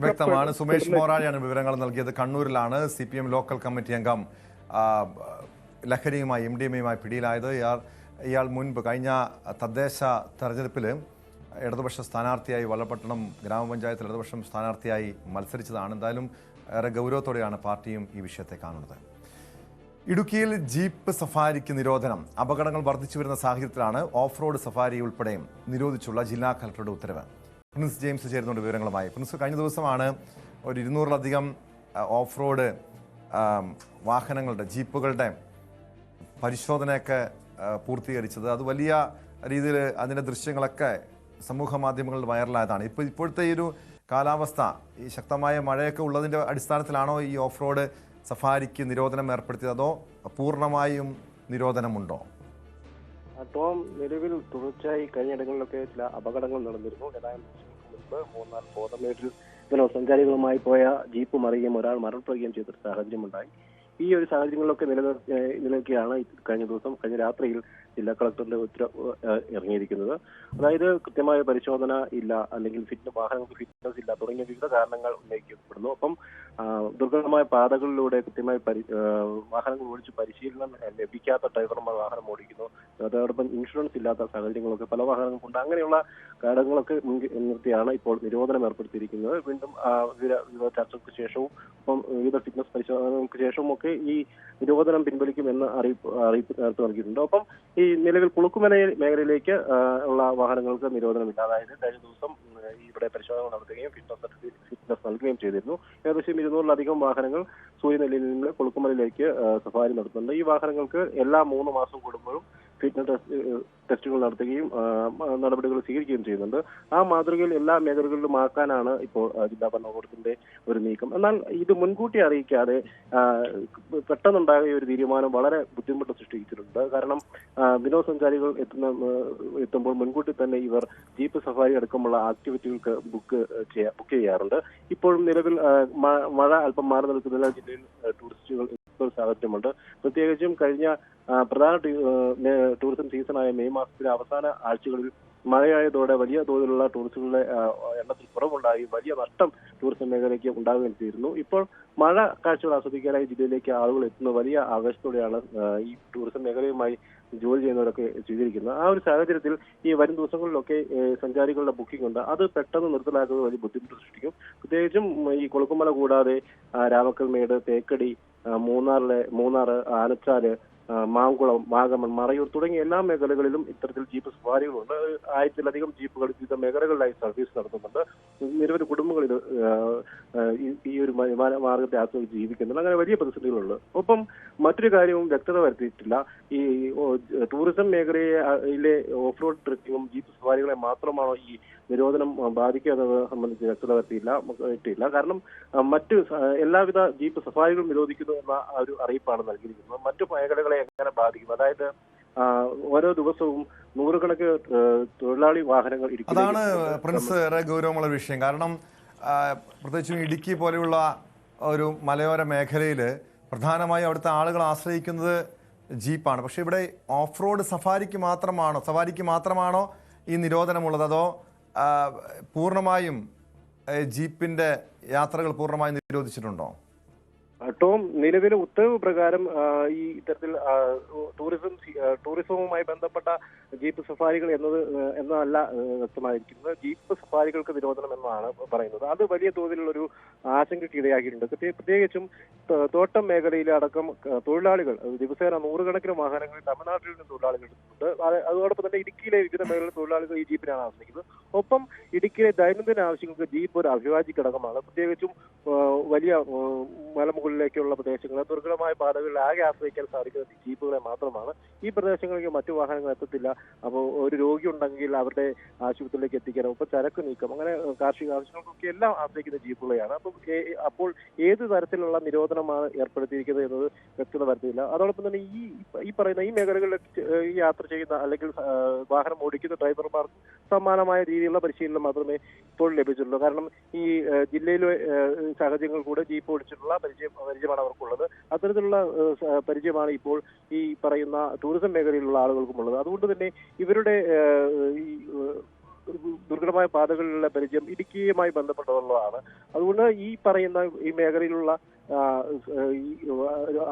വ്യക്തമാണ്. സുമേഷ് മോറാളിയാണ് വിവരങ്ങൾ നൽകിയത്. കണ്ണൂരിലാണ് CPM ലോക്കൽ കമ്മിറ്റി അംഗം ലഹരിയുമായി MDMA പിടിയിലായത്. ഇയാൾ മുൻപ് കഴിഞ്ഞ തദ്ദേശ തെരഞ്ഞെടുപ്പിൽ ഇടതുപക്ഷ സ്ഥാനാർത്ഥിയായി വല്ലപ്പട്ടണം ഗ്രാമപഞ്ചായത്തിൽ ഇടതുപക്ഷം സ്ഥാനാർത്ഥിയായി മത്സരിച്ചതാണ്. എന്തായാലും ഏറെ ഗൗരവത്തോടെയാണ് പാർട്ടിയും ഈ വിഷയത്തെ കാണുന്നത്. ഇടുക്കിയിൽ ജീപ്പ് സഫാരിക്ക് നിരോധനം. അപകടങ്ങൾ വർദ്ധിച്ചു വരുന്ന സാഹചര്യത്തിലാണ് ഓഫ് റോഡ് സഫാരി ഉൾപ്പെടെ നിരോധിച്ചുള്ള ജില്ലാ കളക്ടറുടെ ഉത്തരവ്. പ്രിൻസ് ജെയിംസ് ചേരുന്നുണ്ട് വിവരങ്ങളുമായി. പ്രിൻസ്, കഴിഞ്ഞ ദിവസമാണ് ഒരു 200-ലധികം ഓഫ് റോഡ് വാഹനങ്ങളുടെ, ജീപ്പുകളുടെ പരിശോധനയൊക്കെ പൂർത്തീകരിച്ചത്. അത് വലിയ രീതിയിൽ അതിൻ്റെ ദൃശ്യങ്ങളൊക്കെ സമൂഹ മാധ്യമങ്ങളിൽ വൈറലായതാണ്. ഇപ്പോഴത്തെ ഈ ഒരു കാലാവസ്ഥ, ഈ ശക്തമായ മഴയൊക്കെ ഉള്ളതിൻ്റെ അടിസ്ഥാനത്തിലാണോ ഈ ഓഫ് റോഡ് സഫാരിക്ക് നിരോധനം ഏർപ്പെടുത്തിയത്, അതോ പൂർണ്ണമായും നിരോധനമുണ്ടോ? ടോം, നിലവിൽ തുടർച്ചയായി കഴിഞ്ഞിടങ്ങളിലൊക്കെ ചില അപകടങ്ങൾ നടന്നിരുന്നു. ഏതാനും ദിവസങ്ങൾക്ക് മുൻപ് മൂന്നാർ കോതമേട്ടിൽ വിനോദസഞ്ചാരികളുമായി പോയ ജീപ്പ് മറിയുകയും ഒരാൾ മരണപ്പെടുകയും ചെയ്തൊരു സാഹചര്യമുണ്ടായി. ഈ ഒരു സാഹചര്യങ്ങളിലൊക്കെ നിലനിൽക്കുകയാണ് കഴിഞ്ഞ രാത്രിയിൽ ജില്ലാ കളക്ടറിന്റെ ഉത്തരവ് ഇറങ്ങിയിരിക്കുന്നത്. അതായത് കൃത്യമായ പരിശോധന ഇല്ല, അല്ലെങ്കിൽ വാഹനങ്ങൾക്ക് ഫിറ്റ്നസ് ഇല്ല തുടങ്ങിയ വിവിധ കാരണങ്ങൾ ഉന്നയിക്കപ്പെടുന്നു. ഒപ്പം ദുർഘടമായ പാതകളിലൂടെ കൃത്യമായി വാഹനങ്ങൾ ഓടിച്ച് പരിശീലനം ലഭിക്കാത്ത ഡ്രൈവർമാർ വാഹനം ഓടിക്കുന്നു. അതോടൊപ്പം ഇൻഷുറൻസ് ഇല്ലാത്ത സാഹചര്യങ്ങളൊക്കെ പല വാഹനങ്ങൾക്കുണ്ട്. അങ്ങനെയുള്ള ഘടകങ്ങളൊക്കെ നിർത്തിയാണ് ഇപ്പോൾ നിരോധനം ഏർപ്പെടുത്തിയിരിക്കുന്നത്. വീണ്ടും വിവിധ ചർച്ചകൾക്ക് ശേഷവും ഒപ്പം വിവിധ ഫിറ്റ്നസ് പരിശോധനകൾക്ക് ശേഷവും ഒക്കെ ഈ നിരോധനം പിൻവലിക്കുമെന്ന് അറിയിപ്പ് നേരത്തെ നൽകിയിട്ടുണ്ട്. ഒപ്പം ഈ നിലവിൽ കുളുക്കുമല മേഖലയിലേക്ക് ഉള്ള വാഹനങ്ങൾക്ക് നിരോധനമില്ല. അതായത് കഴിഞ്ഞ ദിവസം ഇവിടെ പരിശോധന നടത്തുകയും ഫിറ്റ്നസ് നൽകുകയും ചെയ്തിരുന്നു. ഏകദേശം 200-ലധികം വാഹനങ്ങൾ സൂര്യനെല്ലിയിൽ നിന്ന് കുളുക്കുമലയിലേക്ക് സഫാരി നടത്തുന്നുണ്ട്. ഈ വാഹനങ്ങൾക്ക് എല്ലാ 3 മാസം കൂടുമ്പോഴും ഫിറ്റ്നസ് ടെസ്റ്റുകൾ നടത്തുകയും നടപടികൾ സ്വീകരിക്കുകയും ചെയ്യുന്നുണ്ട്. ആ മാതൃകയിൽ എല്ലാ മേഖലകളിലും ആക്കാനാണ് ഇപ്പോൾ ജില്ലാ ഭരണകൂടത്തിന്റെ ഒരു നീക്കം. എന്നാൽ ഇത് മുൻകൂട്ടി അറിയിക്കാതെ പെട്ടെന്നുണ്ടായ ഒരു തീരുമാനം വളരെ ബുദ്ധിമുട്ട് സൃഷ്ടിച്ചിട്ടുണ്ട്. കാരണം വിനോദസഞ്ചാരികൾ എത്തുമ്പോൾ മുൻകൂട്ടി തന്നെ ഇവർ ജീപ്പ് സഫാരി അടക്കമുള്ള ആക്ടിവിറ്റികൾക്ക് ബുക്ക് ചെയ്യാറുണ്ട്. ഇപ്പോഴും നിലവിൽ മഴ അല്പം മാറി നിൽക്കുന്ന ജില്ലയിൽ ടൂറിസ്റ്റുകൾ സാഹചര്യമുണ്ട്. പ്രത്യേകിച്ചും കഴിഞ്ഞ പ്രധാന ടൂറിസം സീസണായ മെയ് മാസത്തിലെ അവസാന ആഴ്ചകളിൽ മഴയായതോടെ വലിയ തോതിലുള്ള ടൂറിസ്റ്റുകളുടെ എണ്ണത്തിൽ കുറവുണ്ടായി വലിയ നഷ്ടം ടൂറിസം മേഖലയ്ക്ക് ഉണ്ടാവുകയും ചെയ്തിരുന്നു. ഇപ്പോൾ മഴ കാഴ്ചകൾ ആസ്വദിക്കാനായി ജില്ലയിലേക്ക് ആളുകൾ എത്തുന്ന വലിയ ആവേശത്തോടെയാണ് ഈ ടൂറിസം മേഖലയുമായി ജോലി ചെയ്യുന്നവരൊക്കെ സ്വീകരിക്കുന്നത്. ആ ഒരു സാഹചര്യത്തിൽ ഈ വരും ദിവസങ്ങളിലൊക്കെ സഞ്ചാരികളുടെ ബുക്കിംഗ് ഉണ്ട്. അത് പെട്ടെന്ന് നിർത്തലാക്കുന്നത് വലിയ ബുദ്ധിമുട്ട് സൃഷ്ടിക്കും. പ്രത്യേകിച്ചും ഈ കൊളുക്കുമല കൂടാതെ രാമക്കൽമേട്, തേക്കടി, മൂന്നാർ, ആനച്ചാല്, മാങ്കുളം, വാഗമൺ, മറയൂർ തുടങ്ങിയ എല്ലാ മേഖലകളിലും ഇത്തരത്തിൽ ജീപ്പ് സഫാരികളുണ്ട്. 1000-ലധികം ജീപ്പുകൾ വിവിധ മേഖലകളിലായി സർവീസ് നടത്തുന്നുണ്ട്. നിരവധി കുടുംബങ്ങൾ ഈ ഒരു മാർഗത്തെ ആശ്രയിച്ച് ജീവിക്കുന്നുണ്ട്. അങ്ങനെ വലിയ പ്രതിസന്ധികളുണ്ട്. ഒപ്പം മറ്റൊരു കാര്യവും വ്യക്തത വരുത്തിയിട്ടില്ല. ഈ ടൂറിസം മേഖലയിലെ ഓഫ് റോഡ് ട്രിപ്പിങ്ങും ജീപ്പ് സഫാരികളെ മാത്രമാണോ ഈ നിരോധനം ബാധിക്കുക എന്നത് സംബന്ധിച്ച് വ്യക്തത വരുത്തിയില്ല. കാരണം മറ്റ് എല്ലാവിധ ജീപ്പ് സഫാരികളും നിരോധിക്കുന്നു എന്ന ഒരു അറിയിപ്പാണ് നൽകിയിരിക്കുന്നത്. മറ്റു മേഖലകളെ എങ്ങനെ ബാധിക്കും? അതായത് ഓരോ ദിവസവും നൂറുകണക്കിന് തൊഴിലാളി വാഹനങ്ങൾ അതാണ് പ്രിൻസ് ഏറെ ഗൗരവമുള്ള വിഷയം. കാരണം പ്രത്യേകിച്ചും ഇടുക്കി പോലെയുള്ള ഒരു മലയോര മേഖലയിൽ പ്രധാനമായും അവിടുത്തെ ആളുകൾ ആശ്രയിക്കുന്നത് ജീപ്പാണ്. പക്ഷേ ഇവിടെ ഓഫ് റോഡ് സവാരിക്ക് മാത്രമാണോ ഈ നിരോധനമുള്ളത്, അതോ പൂർണ്ണമായും ജീപ്പിന്റെ യാത്രകൾ പൂർണ്ണമായും നിരോധിച്ചിട്ടുണ്ടോ? ടോം, നിലവിലെ ഉത്തരവ് പ്രകാരം ഈ ഇത്തരത്തിൽ ടൂറിസവുമായി ബന്ധപ്പെട്ട ജീപ്പ് സഫാരികൾ എന്നതല്ല വ്യക്തമായിരിക്കുന്നത്. ജീപ്പ് സഫാരികൾക്ക് നിരോധനം എന്നാണ് പറയുന്നത്. അത് വലിയ തോതിലുള്ളൊരു ആശങ്കയ്ക്ക് ഇടയാക്കിയിട്ടുണ്ട്. പ്രത്യേകിച്ചും തോട്ടം മേഖലയിലെ അടക്കം തൊഴിലാളികൾ ദിവസേന നൂറുകണക്കിന് വാഹനങ്ങളിൽ തമിഴ്നാട്ടിൽ നിന്ന് തൊഴിലാളികൾ എടുക്കുന്നുണ്ട്. അതോടൊപ്പം തന്നെ ഇടുക്കിയിലെ വിവിധ മേഖലയിലെ തൊഴിലാളികൾ ഈ ജീപ്പിനാണ് ആശ്രയിക്കുന്നത്. ഒപ്പം ഇടുക്കിയിലെ ദൈനംദിന ആവശ്യങ്ങൾക്ക് ജീപ്പ് ഒരു അഭിവാജ്യ ഘടകമാണ്. പ്രത്യേകിച്ചും വലിയ മലമുകളിലേക്കുള്ള പ്രദേശങ്ങൾ, ദുർഘടമായ പാതകളിൽ ആകെ ആശ്രയിക്കാൻ സാധിക്കുന്നത് ജീപ്പുകളെ മാത്രമാണ്. ഈ പ്രദേശങ്ങളിലേക്ക് മറ്റു വാഹനങ്ങൾ എത്തത്തില്ല. അപ്പോൾ ഒരു രോഗി ഉണ്ടെങ്കിൽ അവരുടെ ആശുപത്രിയിലേക്ക് എത്തിക്കാനും ഒപ്പം ചരക്ക് നീക്കം, അങ്ങനെ കാർഷിക ആവശ്യങ്ങൾക്കൊക്കെ എല്ലാം ആശ്രയിക്കുന്ന ജീപ്പുകളെയാണ്. അപ്പോൾ ഏത് തരത്തിലുള്ള നിരോധനമാണ് ഏർപ്പെടുത്തിയിരിക്കുന്നത് എന്നത് വ്യക്തത വരുത്തിയില്ല. അതോടൊപ്പം തന്നെ ഈ പറയുന്ന ഈ മേഖലകളിൽ യാത്ര ചെയ്യുന്ന അല്ലെങ്കിൽ വാഹനം ഓടിക്കുന്ന ഡ്രൈവർമാർക്ക് സമാനമായ രീതിയിലുള്ള പരിശീലനം മാത്രമേ ഇപ്പോൾ ലഭിച്ചിട്ടുള്ളൂ. കാരണം ഈ ജില്ലയിലെ സാഹചര്യങ്ങൾ കൂടെ ജീപ്പ് ഓടിച്ചിട്ടുള്ള പരിചയമാണ് അവർക്കുള്ളത്. അത്തരത്തിലുള്ള പരിചയമാണ് ഇപ്പോൾ ഈ പറയുന്ന ടൂറിസം മേഖലയിലുള്ള ആളുകൾക്കുമുള്ളത്. അതുകൊണ്ട് തന്നെ ഇവരുടെ ഈ ദുർഘടമായ പാതകളിലുള്ള പരിചയം ഇടുക്കിയുമായി ബന്ധപ്പെട്ടുള്ളതാണ്. അതുകൊണ്ട് ഈ പറയുന്ന ഈ മേഖലയിലുള്ള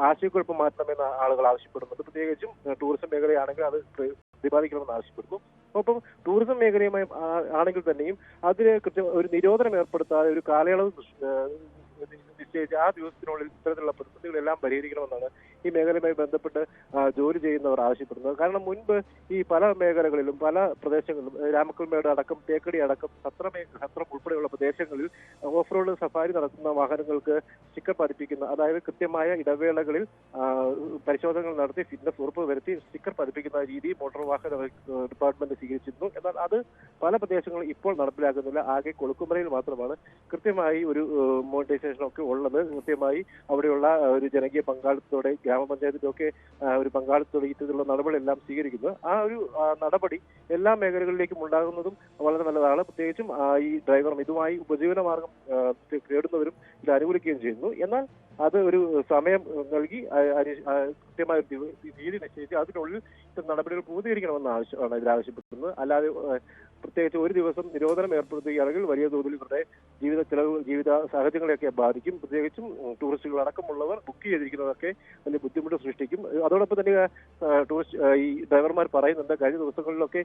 ആശയക്കുഴപ്പം മാറ്റണമെന്ന് ആളുകൾ ആവശ്യപ്പെടുന്നുണ്ട്. പ്രത്യേകിച്ചും ടൂറിസം മേഖലയാണെങ്കിൽ അത് പ്രതിപാദിക്കണമെന്ന് ആവശ്യപ്പെടുന്നു. ഒപ്പം ടൂറിസം മേഖലയുമായി ആണെങ്കിൽ തന്നെയും അതിന് ഒരു നിരോധനം ഏർപ്പെടുത്താതെ ഒരു കാലയളവ് നിശ്ചയിച്ച് ആ ദിവസത്തിനുള്ളിൽ ഇത്തരത്തിലുള്ള പ്രതിസന്ധികളെല്ലാം പരിഹരിക്കണമെന്നാണ് ഈ മേഖലയുമായി ബന്ധപ്പെട്ട് ജോലി ചെയ്യുന്നവർ ആവശ്യപ്പെടുന്നത്. കാരണം മുൻപ് ഈ പല മേഖലകളിലും പല പ്രദേശങ്ങളിലും രാമക്കൽമേട് അടക്കം തേക്കടി അടക്കം സത്രം ഉൾപ്പെടെയുള്ള പ്രദേശങ്ങളിൽ ഓഫ് റോഡ് സഫാരി നടത്തുന്ന വാഹനങ്ങൾക്ക് സ്റ്റിക്കർ പതിപ്പിക്കുന്ന, അതായത് കൃത്യമായ ഇടവേളകളിൽ പരിശോധനകൾ നടത്തി ഫിറ്റ്നസ് ഉറപ്പ് വരുത്തി സ്റ്റിക്കർ പതിപ്പിക്കുന്ന രീതി മോട്ടോർ വാഹന ഡിപ്പാർട്ട്മെന്റ് സ്വീകരിച്ചിരുന്നു. എന്നാൽ അത് പല പ്രദേശങ്ങളും ഇപ്പോൾ നടപ്പിലാക്കുന്നില്ല. ആകെ കൊളുക്കുമലയിൽ മാത്രമാണ് കൃത്യമായി ഒരു മോണിറ്റൈസേഷൻ ഒക്കെ ഉള്ളത്. കൃത്യമായി അവിടെയുള്ള ഒരു ജനകീയ പങ്കാളിത്തത്തോടെ ഗ്രാമപഞ്ചായത്തിന്റെ ഒക്കെ ഒരു പങ്കാളിത്തത്തോടെ ഇത്തരത്തിലുള്ള നടപടികളെല്ലാം സ്വീകരിക്കുന്നത്. ആ ഒരു നടപടി എല്ലാ മേഖലകളിലേക്കും ഉണ്ടാകുന്നതും വളരെ നല്ലതാണ്. പ്രത്യേകിച്ചും ഈ ഡ്രൈവറും ഇതുമായി ഉപജീവന മാർഗം തേടുന്നവരും ഇത് അനുകൂലിക്കുകയും ചെയ്യുന്നു. എന്നാൽ അത് ഒരു സമയം നൽകി കൃത്യമായ തീയതി നിശ്ചയിച്ച് അതിനുള്ളിൽ നടപടികൾ പൂർത്തീകരിക്കണമെന്ന് ആവശ്യമാണ് ഇതിലാവശ്യപ്പെടുന്നത്. അല്ലാതെ പ്രത്യേകിച്ച് ഒരു ദിവസം നിരോധനം ഏർപ്പെടുത്തുകയാണെങ്കിൽ വലിയ തോതിൽ ഇവരുടെ ജീവിത സാഹചര്യങ്ങളെയൊക്കെ ബാധിക്കും. പ്രത്യേകിച്ചും ടൂറിസ്റ്റുകൾ അടക്കമുള്ളവർ ബുക്ക് ചെയ്തിരിക്കുന്നതൊക്കെ വലിയ ബുദ്ധിമുട്ട് സൃഷ്ടിക്കും. അതോടൊപ്പം തന്നെ ഈ ഡ്രൈവർമാർ പറയുന്നുണ്ട്, കഴിഞ്ഞ ദിവസങ്ങളിലൊക്കെ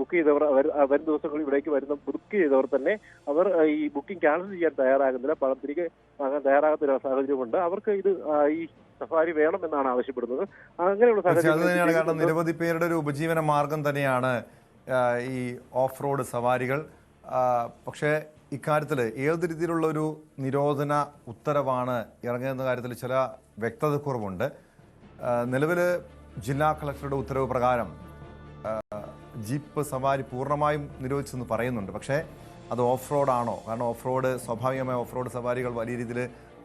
ബുക്ക് ചെയ്തവർ വരും ദിവസങ്ങളിൽ ഇവിടേക്ക് ബുക്ക് ചെയ്തവർ തന്നെ അവർ ഈ ബുക്കിംഗ് ക്യാൻസൽ ചെയ്യാൻ തയ്യാറാകുന്നില്ല, പണം തിരികെ വാങ്ങാൻ തയ്യാറാകാത്ത സാഹചര്യമുണ്ട്. അവർക്ക് ഇത് ഈ സഫാരി വേണം എന്നാണ് ആവശ്യപ്പെടുന്നത്. അങ്ങനെയുള്ള സാഹചര്യം കാരണം നിരവധി പേരുടെ ഒരു ഉപജീവന മാർഗം തന്നെയാണ് ഈ ഓഫ് റോഡ് സവാരികൾ. പക്ഷേ ഇക്കാര്യത്തിൽ ഏത് രീതിയിലുള്ള ഒരു നിരോധന ഉത്തരവാണ് ഇറങ്ങുന്ന കാര്യത്തിൽ ചില വ്യക്തത കുറവുണ്ട്. നിലവിൽ ജില്ലാ കളക്ടറുടെ ഉത്തരവ് പ്രകാരം ജീപ്പ് സവാരി പൂർണ്ണമായും നിരോധിച്ചെന്ന് പറയുന്നുണ്ട്. പക്ഷേ അത് ഓഫ് റോഡാണോ? കാരണം ഓഫ് റോഡ് സ്വാഭാവികമായ ഓഫ് റോഡ് സവാരികൾ വലിയ രീതിയിൽ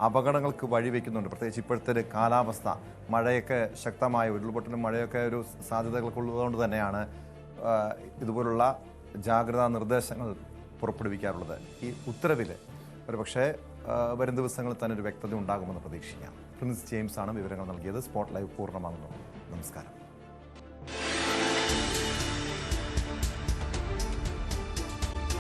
അപകടങ്ങൾക്ക് വഴിവെക്കുന്നുണ്ട്. പ്രത്യേകിച്ച് ഇപ്പോഴത്തെ ഒരു കാലാവസ്ഥ, മഴയൊക്കെ ശക്തമായ ഉരുൾപൊട്ടലും മഴയൊക്കെ ഒരു സാധ്യതകളൊക്കെ ഉള്ളതുകൊണ്ട് തന്നെയാണ് ഇതുപോലുള്ള ജാഗ്രതാ നിർദ്ദേശങ്ങൾ പുറപ്പെടുവിക്കാറുള്ളത്. ഈ ഉത്തരവിൽ ഒരുപക്ഷെ വരും ദിവസങ്ങളിൽ തന്നെ ഒരു വ്യക്തത ഉണ്ടാകുമെന്ന് പ്രതീക്ഷിക്കാം. പ്രിൻസ് ജെയിംസ് ആണ് വിവരങ്ങൾ നൽകിയത്. സ്പോട്ട് ലൈവ് പൂർണ്ണമാകുന്നു. നമസ്കാരം.